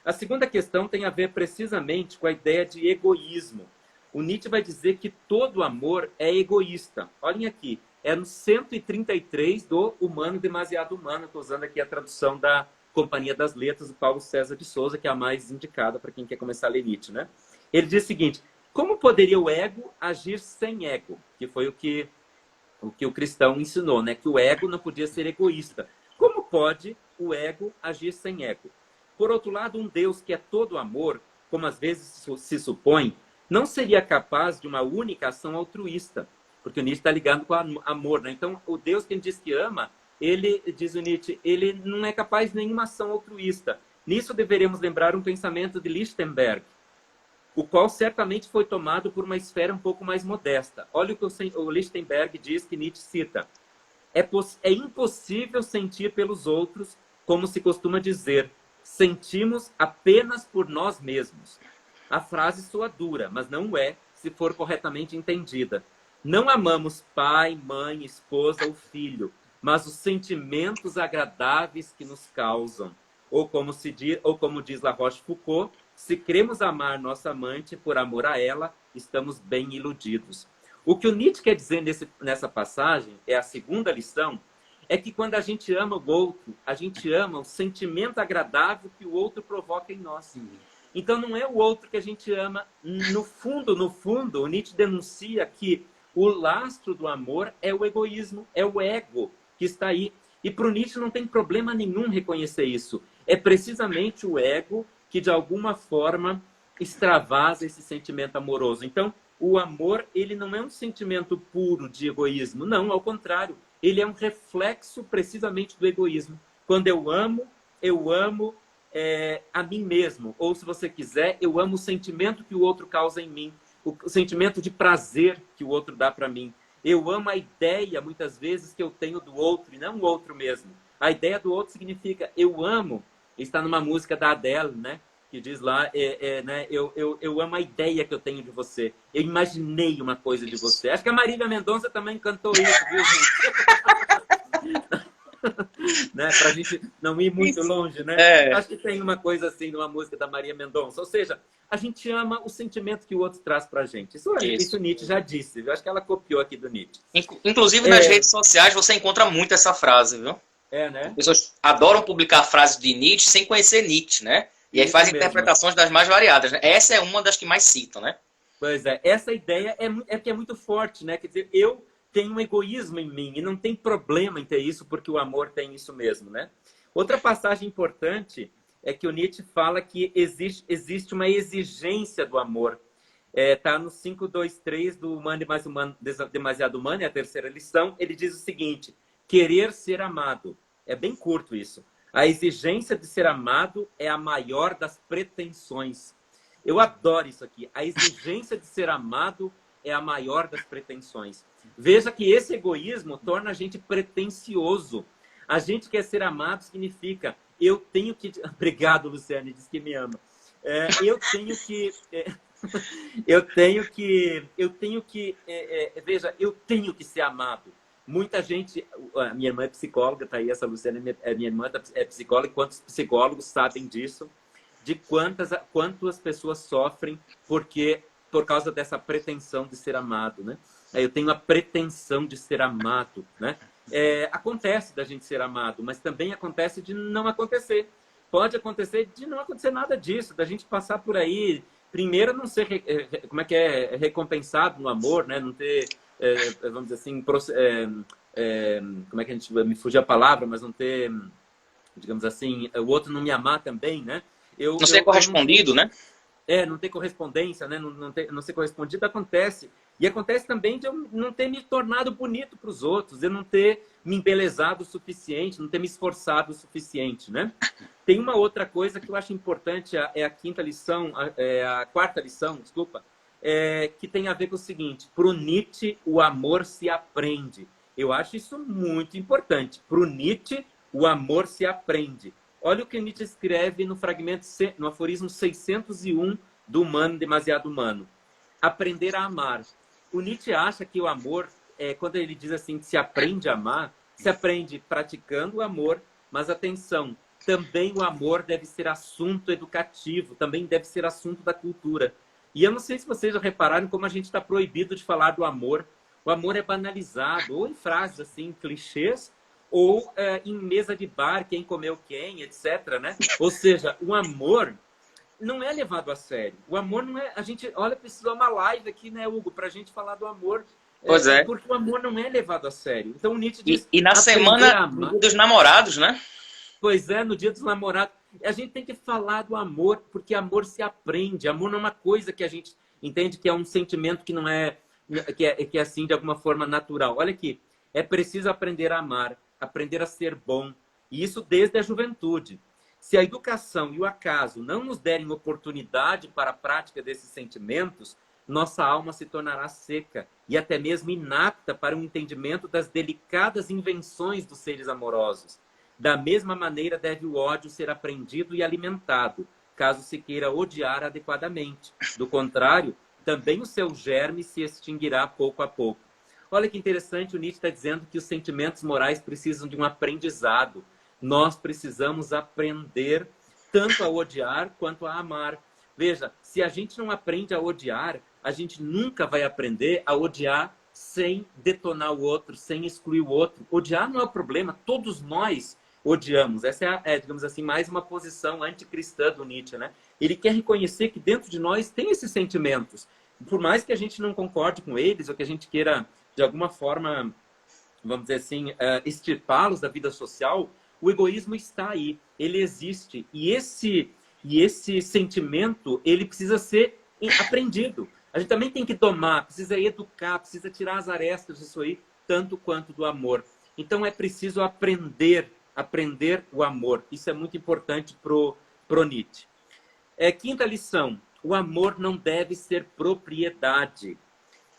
A segunda questão tem a ver precisamente com a ideia de egoísmo. O Nietzsche vai dizer que todo amor é egoísta. Olhem aqui, é no 133 do Humano Demasiado Humano. Estou usando aqui a tradução da Companhia das Letras, do Paulo César de Souza, que é a mais indicada para quem quer começar a ler Nietzsche, né? Ele diz o seguinte, como poderia o ego agir sem ego? Que foi o que o cristão ensinou, né? Que o ego não podia ser egoísta. Como pode o ego agir sem ego? Por outro lado, um Deus que é todo amor, como às vezes se supõe, não seria capaz de uma única ação altruísta, porque o Nietzsche está ligado com o amor, né? Então, o Deus que ele diz que ama, ele, diz o Nietzsche, ele não é capaz de nenhuma ação altruísta. Nisso deveremos lembrar um pensamento de Lichtenberg, o qual certamente foi tomado por uma esfera um pouco mais modesta. Olha o que o Lichtenberg diz, que Nietzsche cita. É impossível sentir pelos outros, como se costuma dizer, sentimos apenas por nós mesmos. A frase soa dura, mas não é, se for corretamente entendida. Não amamos pai, mãe, esposa ou filho, mas os sentimentos agradáveis que nos causam. Ou como diz La Rochefoucauld, se queremos amar nossa amante por amor a ela, estamos bem iludidos. O que o Nietzsche quer dizer nessa passagem, é a segunda lição, é que quando a gente ama o outro, a gente ama o sentimento agradável que o outro provoca em nós. Então não é o outro que a gente ama. No fundo, o Nietzsche denuncia que o lastro do amor é o egoísmo, é o ego que está aí. E para o Nietzsche não tem problema nenhum reconhecer isso. É precisamente o ego que, de alguma forma, extravasa esse sentimento amoroso. Então, o amor, ele não é um sentimento puro de egoísmo. Não, ao contrário. Ele é um reflexo, precisamente, do egoísmo. Quando eu amo a mim mesmo. Ou, se você quiser, eu amo o sentimento que o outro causa em mim. O sentimento de prazer que o outro dá para mim. Eu amo a ideia, muitas vezes, que eu tenho do outro, e não o outro mesmo. A ideia do outro significa, eu amo, está numa música da Adele, né? Que diz lá, né? Eu amo a ideia que eu tenho de você. Eu imaginei uma coisa de você. Acho que a Marília Mendonça também cantou isso, viu, gente? Né? Para a gente não ir muito longe, né? Acho que tem uma coisa assim numa música da Maria Mendonça. Ou seja, a gente ama o sentimento que o outro traz para a gente. Isso Nietzsche já disse. Eu acho que ela copiou aqui do Nietzsche. Inclusive, nas redes sociais você encontra muito essa frase, viu? Né? As pessoas adoram publicar frases de Nietzsche sem conhecer Nietzsche, né? E aí fazem interpretações das mais variadas, né? Essa é uma das que mais citam, né? Pois é. Essa ideia que é muito forte, né? Quer dizer, eu tenho um egoísmo em mim e não tem problema em ter isso, porque o amor tem isso mesmo, né? Outra passagem importante é que o Nietzsche fala que existe uma exigência do amor. Tá no 5.2.3 do Humano e Demasiado Humano, é a terceira lição. Ele diz o seguinte: querer ser amado. É bem curto isso. A exigência de ser amado é a maior das pretensões. Eu adoro isso aqui. A exigência de ser amado é a maior das pretensões. Veja que esse egoísmo torna a gente pretensioso. A gente quer ser amado significa eu tenho que... Obrigado, Luciane, diz que me ama. Eu tenho que... Veja, eu tenho que ser amado. Muita gente... A minha irmã é psicóloga, tá aí, essa Luciane, minha irmã é psicóloga, e quantos psicólogos sabem disso? De quantas pessoas sofrem por causa dessa pretensão de ser amado, né? Eu tenho a pretensão de ser amado, né? Acontece da gente ser amado, mas também acontece de não acontecer. Pode acontecer de não acontecer nada disso, da gente passar por aí, primeiro não ser, recompensado no amor, né? Não ter, vamos dizer assim, como é que a gente, me fugiu a palavra, mas não ter, digamos assim, o outro não me amar também, né? Não ser correspondido, né? Não ter correspondência, né? Não ser correspondido acontece. E acontece também de eu não ter me tornado bonito para os outros, eu não ter me embelezado o suficiente, não ter me esforçado o suficiente, né? Tem uma outra coisa que eu acho importante, é a quinta lição, a quarta lição, desculpa, que tem a ver com o seguinte: para o Nietzsche, o amor se aprende. Eu acho isso muito importante. Para o Nietzsche, o amor se aprende. Olha o que Nietzsche escreve no aforismo 601 do Humano Demasiado Humano. Aprender a amar. O Nietzsche acha que o amor, quando ele diz assim, que se aprende a amar, se aprende praticando o amor, mas atenção, também o amor deve ser assunto educativo, também deve ser assunto da cultura. E eu não sei se vocês já repararam como a gente está proibido de falar do amor. O amor é banalizado, ou em frases assim, clichês, ou em mesa de bar, quem comeu quem, etc, né? Ou seja, o amor não é levado a sério. O amor não é... A gente, olha, precisou uma live aqui, né, Hugo, para a gente falar do amor. Pois é. Porque o amor não é levado a sério. Então o Nietzsche diz... E na semana dos namorados, né? Pois é, no dia dos namorados. A gente tem que falar do amor, porque amor se aprende. Amor não é uma coisa que a gente entende que é um sentimento que não é... Que é assim, de alguma forma, natural. Olha aqui. É preciso aprender a amar, aprender a ser bom. E isso desde a juventude. Se a educação e o acaso não nos derem oportunidade para a prática desses sentimentos, nossa alma se tornará seca e até mesmo inapta para um entendimento das delicadas invenções dos seres amorosos. Da mesma maneira deve o ódio ser aprendido e alimentado, caso se queira odiar adequadamente. Do contrário, também o seu germe se extinguirá pouco a pouco. Olha que interessante, o Nietzsche está dizendo que os sentimentos morais precisam de um aprendizado. Nós precisamos aprender tanto a odiar quanto a amar. Veja, se a gente não aprende a odiar, a gente nunca vai aprender a odiar sem detonar o outro, sem excluir o outro. Odiar não é o problema, todos nós odiamos. Essa digamos assim, mais uma posição anticristã do Nietzsche, né? Ele quer reconhecer que dentro de nós tem esses sentimentos. Por mais que a gente não concorde com eles, ou que a gente queira, de alguma forma, vamos dizer assim, extirpá-los da vida social, o egoísmo está aí, ele existe. E E esse sentimento, ele precisa ser aprendido. A gente também tem que domar, precisa educar, precisa tirar as arestas disso aí, tanto quanto do amor. Então é preciso aprender o amor. Isso é muito importante pro Nietzsche. Quinta lição, o amor não deve ser propriedade.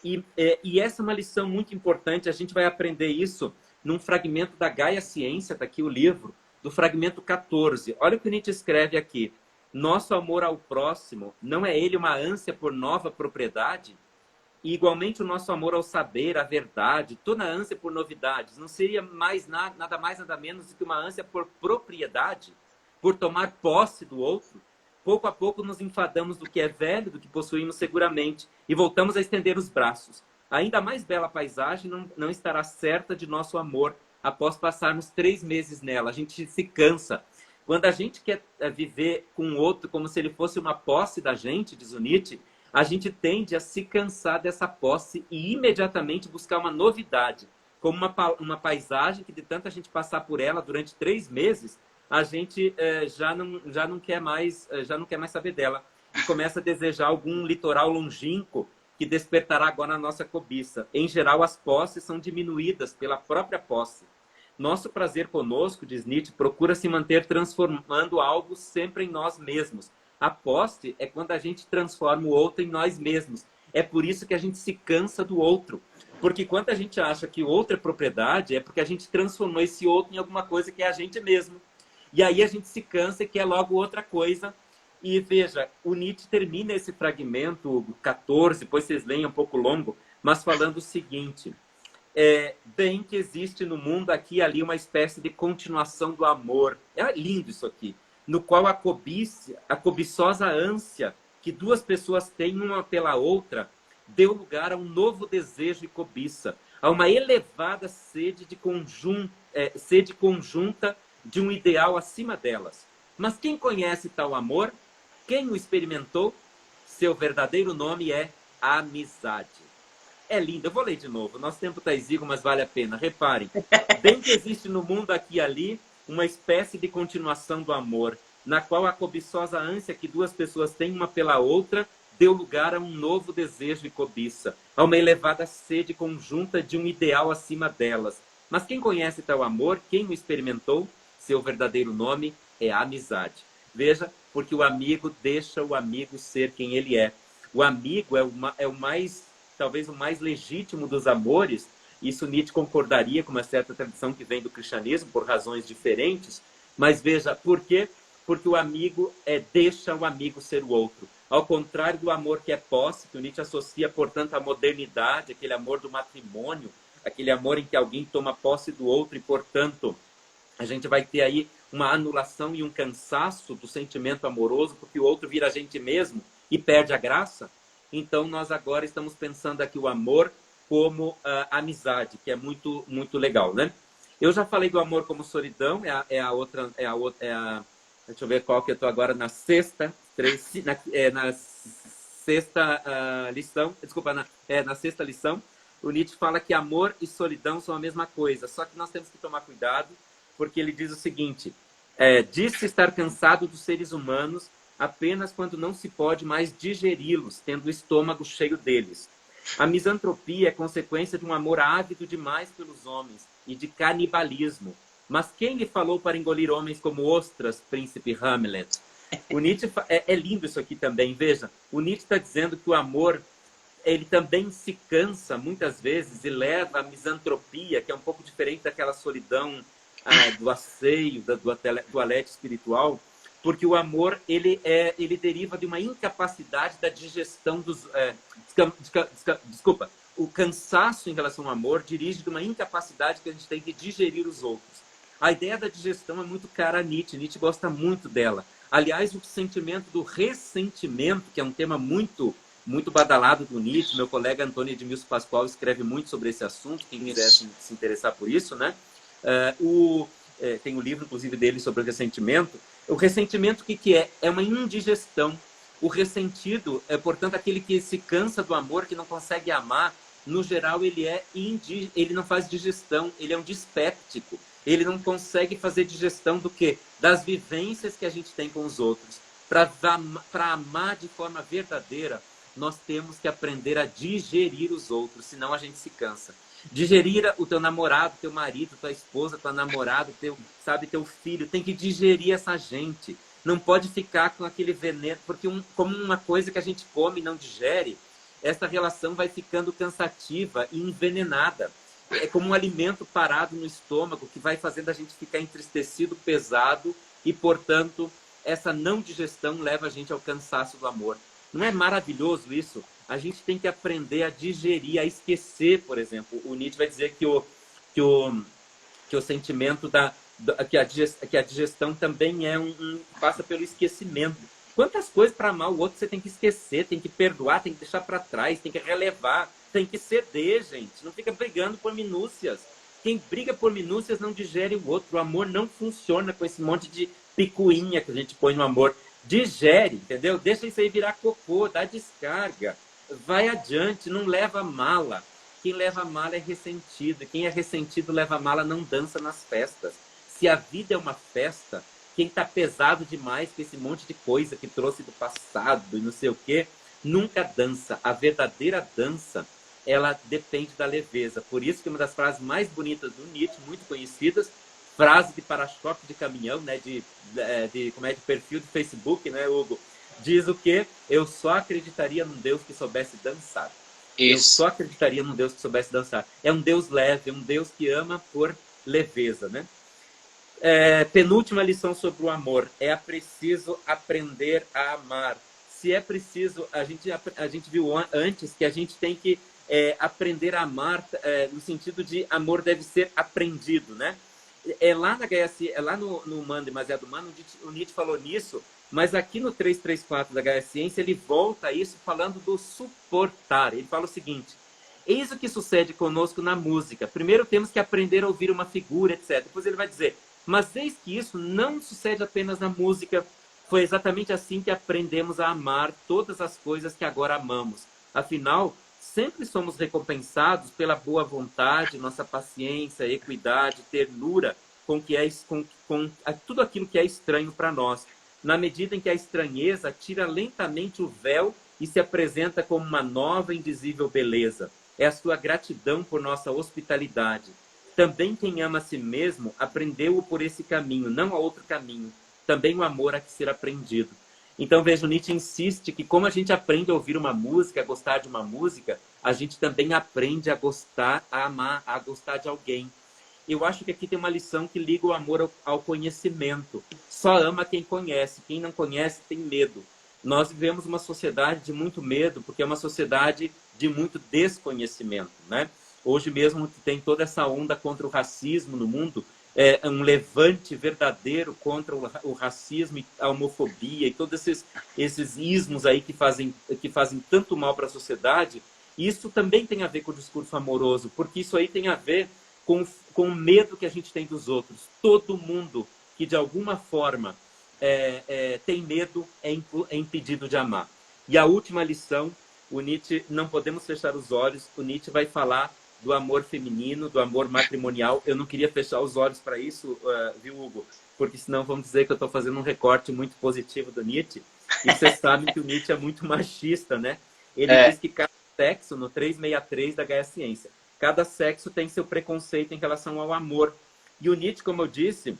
E essa é uma lição muito importante, a gente vai aprender isso num fragmento da Gaia Ciência, está aqui o livro, do fragmento 14. Olha o que Nietzsche escreve aqui. Nosso amor ao próximo, não é ele uma ânsia por nova propriedade? E igualmente o nosso amor ao saber, à verdade, toda a ânsia por novidades, não seria nada mais, nada menos do que uma ânsia por propriedade? Por tomar posse do outro? Pouco a pouco nos enfadamos do que é velho, do que possuímos seguramente, e voltamos a estender os braços. Ainda mais bela paisagem não estará certa de nosso amor após passarmos 3 meses nela. A gente se cansa. Quando a gente quer viver com o outro como se ele fosse uma posse da gente, diz o Nietzsche, a gente tende a se cansar dessa posse e imediatamente buscar uma novidade. Como uma paisagem que de tanta gente passar por ela durante 3 meses, a gente já não quer mais saber dela. E começa a desejar algum litoral longínquo que despertará agora a nossa cobiça. Em geral, as posses são diminuídas pela própria posse. Nosso prazer conosco, diz Nietzsche, procura se manter transformando algo sempre em nós mesmos. A posse é quando a gente transforma o outro em nós mesmos. É por isso que a gente se cansa do outro. Porque quando a gente acha que o outro é propriedade, é porque a gente transformou esse outro em alguma coisa que é a gente mesmo. E aí a gente se cansa e quer logo outra coisa. E veja, o Nietzsche termina esse fragmento 14, depois vocês leem, um pouco longo, mas falando o seguinte... bem que existe no mundo aqui e ali uma espécie de continuação do amor. É lindo isso aqui. No qual a cobiçosa ânsia que 2 pessoas têm uma pela outra deu lugar a um novo desejo e cobiça, a uma elevada sede conjunta de um ideal acima delas. Mas quem conhece tal amor? Quem o experimentou? Seu verdadeiro nome é amizade. É lindo, eu vou ler de novo. Nosso tempo está exíguo, mas vale a pena. Reparem, bem que existe no mundo aqui e ali uma espécie de continuação do amor, na qual a cobiçosa ânsia que 2 pessoas têm uma pela outra deu lugar a um novo desejo e cobiça, a uma elevada sede conjunta de um ideal acima delas. Mas quem conhece tal amor, quem o experimentou, seu verdadeiro nome é amizade. Veja, porque o amigo deixa o amigo ser quem ele é. O amigo é o mais... talvez o mais legítimo dos amores. Isso Nietzsche concordaria com uma certa tradição que vem do cristianismo, por razões diferentes. Mas veja, por quê? Porque o amigo deixa o amigo ser o outro. Ao contrário do amor que é posse, que o Nietzsche associa, portanto, à modernidade, aquele amor do matrimônio, aquele amor em que alguém toma posse do outro e, portanto, a gente vai ter aí uma anulação e um cansaço do sentimento amoroso, porque o outro vira a gente mesmo e perde a graça. Então, nós agora estamos pensando aqui o amor como amizade, que é muito, muito legal, né? Eu já falei do amor como solidão, deixa eu ver qual que eu estou agora, na sexta lição, desculpa, na sexta lição. O Nietzsche fala que amor e solidão são a mesma coisa, só que nós temos que tomar cuidado, porque ele diz o seguinte, diz-se estar cansado dos seres humanos apenas quando não se pode mais digeri-los, tendo o estômago cheio deles. A misantropia é consequência de um amor ávido demais pelos homens e de canibalismo. Mas quem lhe falou para engolir homens como ostras, príncipe Hamlet? O Nietzsche é lindo isso aqui também, veja. O Nietzsche está dizendo que o amor, ele também se cansa muitas vezes e leva à misantropia, que é um pouco diferente daquela solidão do asseio, do toalete espiritual, porque o amor ele deriva de uma incapacidade da digestão dos... desculpa, o cansaço em relação ao amor dirige de uma incapacidade que a gente tem de digerir os outros. A ideia da digestão é muito cara a Nietzsche. Nietzsche gosta muito dela. Aliás, o sentimento do ressentimento, que é um tema muito, muito badalado do Nietzsche, meu colega Antônio Edmilson Pascoal escreve muito sobre esse assunto, quem quiser se interessar por isso, né? Tem um livro, inclusive, dele sobre o ressentimento. O ressentimento, o que é? É uma indigestão. O ressentido é, portanto, aquele que se cansa do amor, que não consegue amar. No geral, ele não faz digestão, ele é um dispéptico. Ele não consegue fazer digestão do quê? Das vivências que a gente tem com os outros. Para amar de forma verdadeira, nós temos que aprender a digerir os outros, senão a gente se cansa. Digerir o teu namorado, teu marido, tua esposa, tua namorada, teu filho, tem que digerir essa gente. Não pode ficar com aquele veneno, porque como uma coisa que a gente come e não digere, essa relação vai ficando cansativa e envenenada. É como um alimento parado no estômago que vai fazendo a gente ficar entristecido, pesado e, portanto, essa não digestão leva a gente ao cansaço do amor. Não é maravilhoso isso? A gente tem que aprender a digerir, a esquecer, por exemplo. O Nietzsche vai dizer que o sentimento que a digestão também passa pelo esquecimento. Quantas coisas para amar o outro você tem que esquecer, tem que perdoar, tem que deixar para trás, tem que relevar, tem que ceder, gente. Não fica brigando por minúcias. Quem briga por minúcias não digere o outro. O amor não funciona com esse monte de picuinha que a gente põe no amor. Digere, entendeu? Deixa isso aí virar cocô, dá descarga. Vai adiante, não leva mala. Quem leva mala é ressentido. Quem é ressentido leva mala, não dança nas festas. Se a vida é uma festa, quem está pesado demais com esse monte de coisa que trouxe do passado e não sei o quê, nunca dança. A verdadeira dança, ela depende da leveza. Por isso que uma das frases mais bonitas do Nietzsche, muito conhecidas, frase de para-choque de caminhão, né, de perfil de Facebook, né, Hugo? Diz o quê? Eu só acreditaria num Deus que soubesse dançar. Isso. Eu só acreditaria num Deus que soubesse dançar. É um Deus leve, é um Deus que ama por leveza, né? Penúltima lição sobre o amor. É preciso aprender a amar. Se é preciso, a gente viu antes que a gente tem que aprender a amar no sentido de amor deve ser aprendido, né? Lá na Gaia, lá no Humano Demasiado Humano, o Nietzsche falou nisso, mas aqui no 334 da Gaia Ciência, ele volta a isso falando do suportar. Ele fala o seguinte: eis o que sucede conosco na música. Primeiro temos que aprender a ouvir uma figura, etc. Depois ele vai dizer, mas eis que isso não sucede apenas na música. Foi exatamente assim que aprendemos a amar todas as coisas que agora amamos. Afinal, sempre somos recompensados pela boa vontade, nossa paciência, equidade, ternura com tudo aquilo que é estranho para nós. Na medida em que a estranheza tira lentamente o véu e se apresenta como uma nova e indizível beleza. É a sua gratidão por nossa hospitalidade. Também quem ama a si mesmo aprendeu-o por esse caminho, não há outro caminho. Também o amor há que ser aprendido. Então, veja, o Nietzsche insiste que como a gente aprende a ouvir uma música, a gostar de uma música, a gente também aprende a gostar, a amar, a gostar de alguém. Eu acho que aqui tem uma lição que liga o amor ao conhecimento. Só ama quem conhece. Quem não conhece tem medo. Nós vivemos uma sociedade de muito medo, porque é uma sociedade de muito desconhecimento, né? Hoje mesmo tem toda essa onda contra o racismo no mundo, um levante verdadeiro contra o racismo e a homofobia e todos esses ismos aí que fazem tanto mal para a sociedade. E isso também tem a ver com o discurso amoroso, porque isso aí tem a ver com o medo que a gente tem dos outros. Todo mundo que de alguma forma tem medo é impedido de amar. E a última lição, o Nietzsche, não podemos fechar os olhos, o Nietzsche vai falar do amor feminino, do amor matrimonial. Eu não queria fechar os olhos para isso, viu, Hugo? Porque senão vamos dizer que eu estou fazendo um recorte muito positivo do Nietzsche. E vocês sabem que o Nietzsche é muito machista, né? Ele diz que cada sexo, no 363 da Gaia Ciência, cada sexo tem seu preconceito em relação ao amor. E o Nietzsche, como eu disse,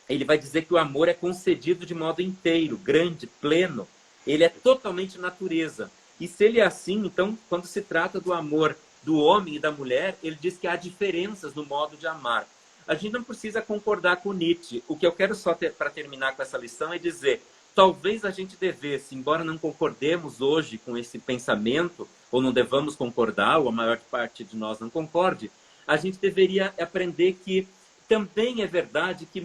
ele vai dizer que o amor é concedido de modo inteiro, grande, pleno. Ele é totalmente natureza. E se ele é assim, então, quando se trata do amor do homem e da mulher, ele diz que há diferenças no modo de amar. A gente não precisa concordar com Nietzsche. O que eu quero só para terminar com essa lição é dizer, talvez a gente devesse, embora não concordemos hoje com esse pensamento, ou não devamos concordar, ou a maior parte de nós não concorde, a gente deveria aprender que também é verdade que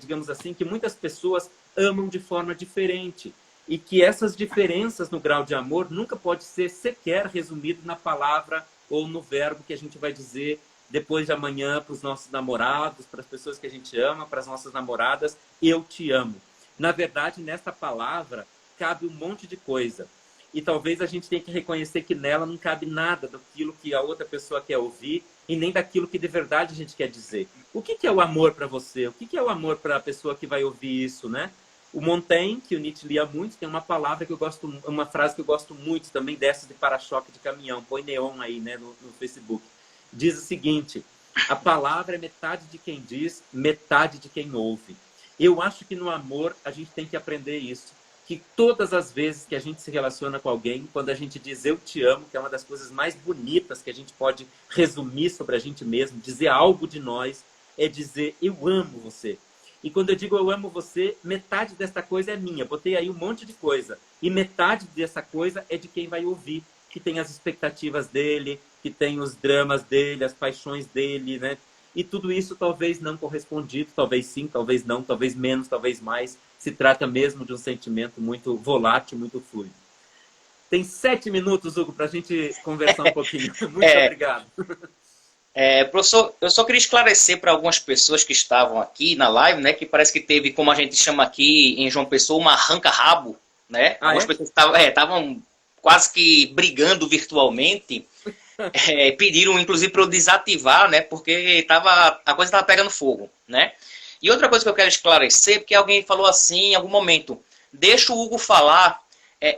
digamos assim, que muitas pessoas amam de forma diferente. E que essas diferenças no grau de amor nunca pode ser sequer resumido na palavra ou no verbo que a gente vai dizer depois de amanhã para os nossos namorados, para as pessoas que a gente ama, para as nossas namoradas, eu te amo. Na verdade, nessa palavra cabe um monte de coisa. E talvez a gente tenha que reconhecer que nela não cabe nada daquilo que a outra pessoa quer ouvir e nem daquilo que de verdade a gente quer dizer. O que é o amor para você? O que é o amor para a pessoa que vai ouvir isso, né? O Montaigne, que o Nietzsche lia muito, tem uma palavra que eu gosto, uma frase que eu gosto muito também, dessas de para-choque de caminhão, põe neon aí, né, no Facebook. Diz o seguinte: a palavra é metade de quem diz, metade de quem ouve. Eu acho que no amor a gente tem que aprender isso. Que todas as vezes que a gente se relaciona com alguém, quando a gente diz eu te amo, que é uma das coisas mais bonitas que a gente pode resumir sobre a gente mesmo, dizer algo de nós, é dizer eu amo você. E quando eu digo eu amo você, metade dessa coisa é minha. Botei aí um monte de coisa. E metade dessa coisa é de quem vai ouvir, que tem as expectativas dele, que tem os dramas dele, as paixões dele, né? E tudo isso talvez não correspondido, talvez sim, talvez não, talvez menos, talvez mais. Se trata mesmo de um sentimento muito volátil, muito fluido. Tem 7 minutos, Hugo, para a gente conversar um pouquinho. Muito obrigado. Professor, eu só queria esclarecer para algumas pessoas que estavam aqui na live, né, que parece que teve, como a gente chama aqui em João Pessoa, uma arranca-rabo, né? Algumas pessoas estavam quase que brigando virtualmente, pediram inclusive para eu desativar, né, porque a coisa estava pegando fogo, né? E outra coisa que eu quero esclarecer, porque alguém falou assim em algum momento, deixa o Hugo falar,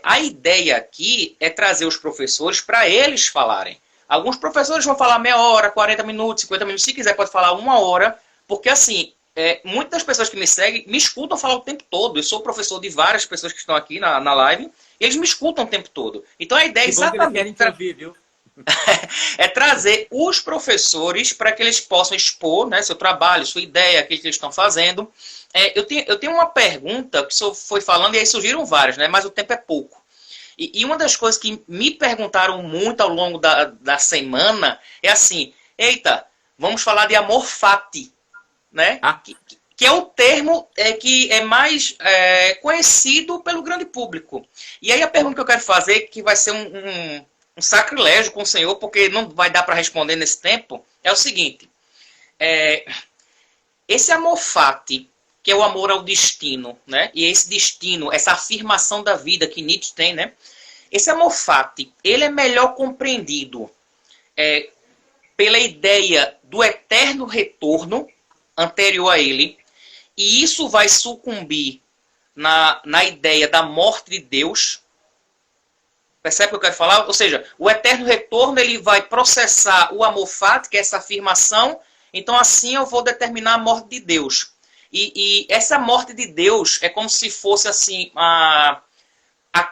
a ideia aqui é trazer os professores para eles falarem. Alguns professores vão falar meia hora, 40 minutos, 50 minutos. Se quiser, pode falar 1 hora. Porque, assim, muitas das pessoas que me seguem me escutam falar o tempo todo. Eu sou professor de várias pessoas que estão aqui na live. E eles me escutam o tempo todo. Então, a ideia é exatamente é trazer os professores para que eles possam expor, né, seu trabalho, sua ideia, aquilo que eles estão fazendo. Eu tenho uma pergunta que o senhor foi falando, e aí surgiram várias, né, mas o tempo é pouco. E uma das coisas que me perguntaram muito ao longo da semana é assim, eita, vamos falar de amor fati, né? Que é o termo que é mais conhecido pelo grande público. E aí a pergunta que eu quero fazer, que vai ser um sacrilégio com o senhor, porque não vai dar para responder nesse tempo, é o seguinte. Esse amor fati, que é o amor ao destino, né? E esse destino, essa afirmação da vida que Nietzsche tem, né? Esse amor fati, ele é melhor compreendido pela ideia do eterno retorno anterior a ele, e isso vai sucumbir na ideia da morte de Deus. Percebe o que eu quero falar? Ou seja, o eterno retorno, ele vai processar o amor fati, que é essa afirmação, então assim eu vou determinar a morte de Deus. E essa morte de Deus é como se fosse assim a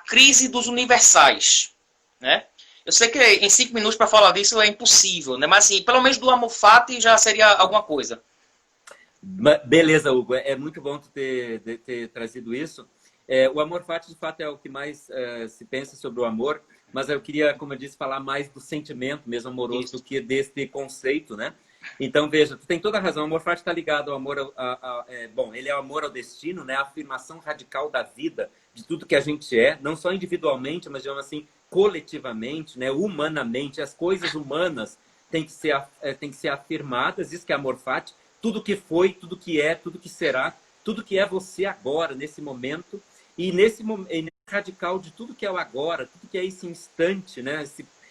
crise dos universais, né? Eu sei que em 5 minutos para falar disso é impossível, né? Mas assim, pelo menos do amor fati já seria alguma coisa. Beleza, Hugo. É muito bom tu ter trazido isso. O amor fati, de fato, é o que mais se pensa sobre o amor, mas eu queria, como eu disse, falar mais do sentimento mesmo amoroso isso. Do que desse conceito, né? Então, veja, tu tem toda a razão. O amor fati está ligado ao amor bom, ele é o amor ao destino, né? A afirmação radical da vida, de tudo que a gente é, não só individualmente, mas, digamos assim, coletivamente, né? Humanamente. As coisas humanas têm que ser afirmadas. Isso que é amor fati. Tudo que foi, tudo que é, tudo que será, tudo que é você agora, nesse momento. E nesse radical de tudo que é o agora, tudo que é esse instante, né?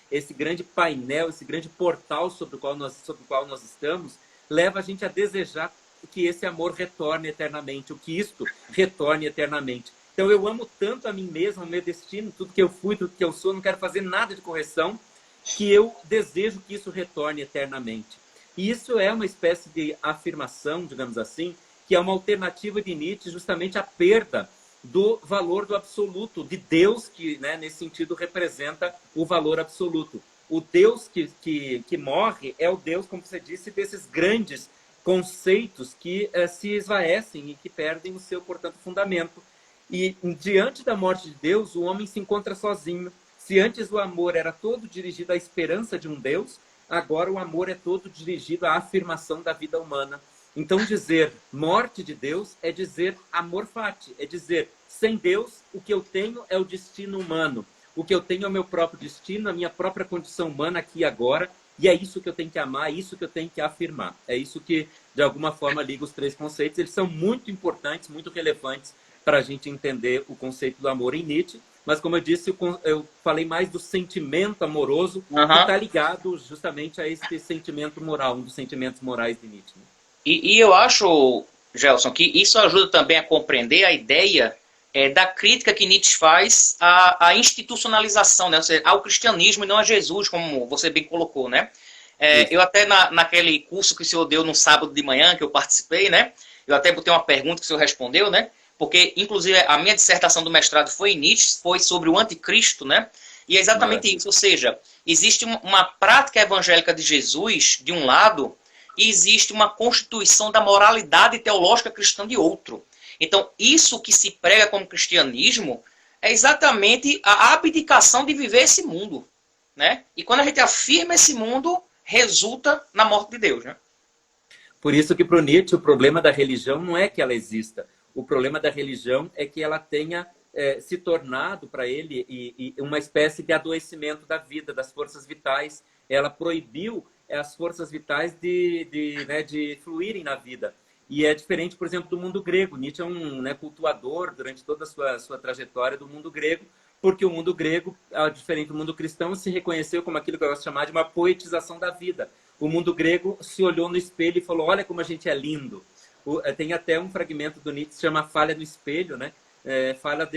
Esse grande painel, esse grande portal sobre o qual nós estamos, leva a gente a desejar que esse amor retorne eternamente, o que isto retorne eternamente. Então eu amo tanto a mim mesmo, o meu destino, tudo que eu fui, tudo que eu sou, não quero fazer nada de correção, que eu desejo que isso retorne eternamente. E isso é uma espécie de afirmação, digamos assim, que é uma alternativa de Nietzsche justamente à perda do valor do absoluto, de Deus, que, né, nesse sentido representa o valor absoluto. O Deus que morre é o Deus, como você disse, desses grandes conceitos que se esvaecem e que perdem o seu, portanto, fundamento. E diante da morte de Deus, o homem se encontra sozinho. Se antes o amor era todo dirigido à esperança de um Deus, agora o amor é todo dirigido à afirmação da vida humana. Então, dizer morte de Deus é dizer amor fati, é dizer, sem Deus, o que eu tenho é o destino humano. O que eu tenho é o meu próprio destino, a minha própria condição humana aqui e agora, e é isso que eu tenho que amar, é isso que eu tenho que afirmar. É isso que, de alguma forma, liga os 3 conceitos. Eles são muito importantes, muito relevantes para a gente entender o conceito do amor em Nietzsche. Mas, como eu disse, eu falei mais do sentimento amoroso, que está ligado justamente a esse sentimento moral, um dos sentimentos morais de Nietzsche. E eu acho, Gelson, que isso ajuda também a compreender a ideia da crítica que Nietzsche faz à institucionalização, né? Ou seja, ao cristianismo e não a Jesus, como você bem colocou, né? Eu até naquele curso que o senhor deu no sábado de manhã, que eu participei, né? Eu até botei uma pergunta que o senhor respondeu, né? Porque, inclusive, a minha dissertação do mestrado foi em Nietzsche, foi sobre o anticristo, né? E é exatamente isso, ou seja, existe uma prática evangélica de Jesus, de um lado, e existe uma constituição da moralidade teológica cristã de outro. Então, isso que se prega como cristianismo é exatamente a abdicação de viver esse mundo, né? E quando a gente afirma esse mundo, resulta na morte de Deus, né? Por isso que para o Nietzsche o problema da religião não é que ela exista. O problema da religião é que ela tenha se tornado para ele uma espécie de adoecimento da vida, das forças vitais. Ela proibiu as forças vitais de fluírem na vida. E é diferente, por exemplo, do mundo grego. Nietzsche é um cultuador durante toda a sua trajetória do mundo grego, porque o mundo grego, diferente do mundo cristão, se reconheceu como aquilo que eu gosto de chamar de uma poetização da vida. O mundo grego se olhou no espelho e falou, olha como a gente é lindo. Tem até um fragmento do Nietzsche que se chama Falha no Espelho, né? Fala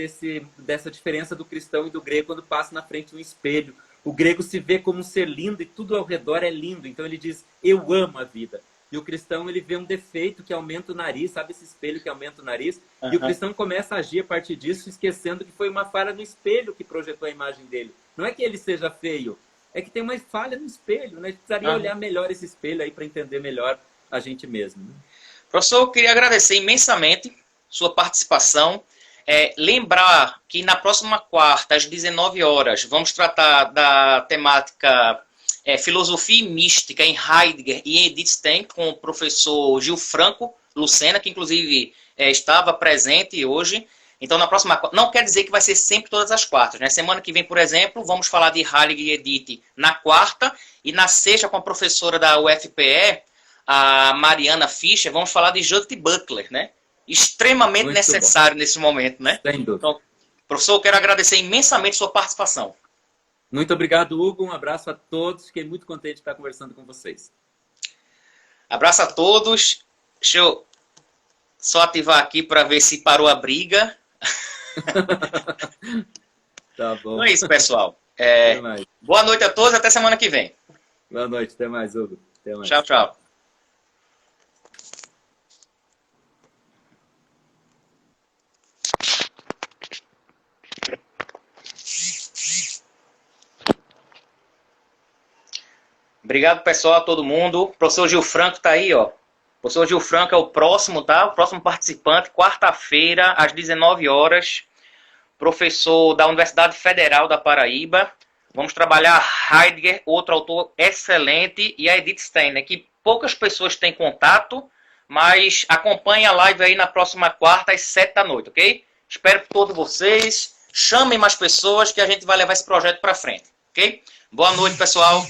dessa diferença do cristão e do grego quando passa na frente de um espelho. O grego se vê como um ser lindo e tudo ao redor é lindo. Então ele diz, eu amo a vida. E o cristão, ele vê um defeito que aumenta o nariz, sabe esse espelho que aumenta o nariz? Uhum. E o cristão começa a agir a partir disso, esquecendo que foi uma falha no espelho que projetou a imagem dele. Não é que ele seja feio, é que tem uma falha no espelho, né? A gente precisaria olhar melhor esse espelho aí para entender melhor a gente mesmo. Né? Professor, eu queria agradecer imensamente sua participação. Lembrar que na próxima quarta, às 19 horas, vamos tratar da temática Filosofia e Mística em Heidegger e Edith Stein, com o professor Gil Franco Lucena, que inclusive estava presente hoje. Então, na próxima... Não quer dizer que vai ser sempre todas as quartas, né? Semana que vem, por exemplo, vamos falar de Heidegger e Edith na quarta, e na sexta, com a professora da UFPE, a Mariana Fischer, vamos falar de Judith Butler, né? Extremamente muito necessário bom. Nesse momento, né? Sem dúvida. Então, professor, eu quero agradecer imensamente sua participação. Muito obrigado, Hugo. Um abraço a todos. Fiquei muito contente de estar conversando com vocês. Abraço a todos. Deixa eu só ativar aqui para ver se parou a briga. Tá bom. Então é isso, pessoal. Boa noite a todos. Até semana que vem. Boa noite. Até mais, Hugo. Até mais. Tchau, tchau. Obrigado, pessoal, a todo mundo. O professor Gil Franco está aí, ó. O professor Gil Franco é o próximo, tá? O próximo participante, quarta-feira, às 19 horas. Professor da Universidade Federal da Paraíba. Vamos trabalhar Heidegger, outro autor excelente, e a Edith Stein, né, que poucas pessoas têm contato, mas acompanhe a live aí na próxima quarta, às 7 da noite, ok? Espero que todos vocês chamem mais pessoas, que a gente vai levar esse projeto para frente, ok? Boa noite, pessoal.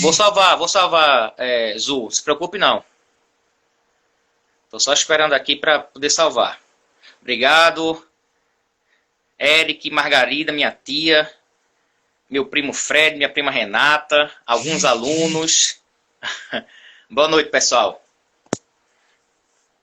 Vou salvar, Zu, se preocupe não. Tô só esperando aqui para poder salvar. Obrigado. Eric, Margarida, minha tia, meu primo Fred, minha prima Renata, alguns alunos. Boa noite, pessoal.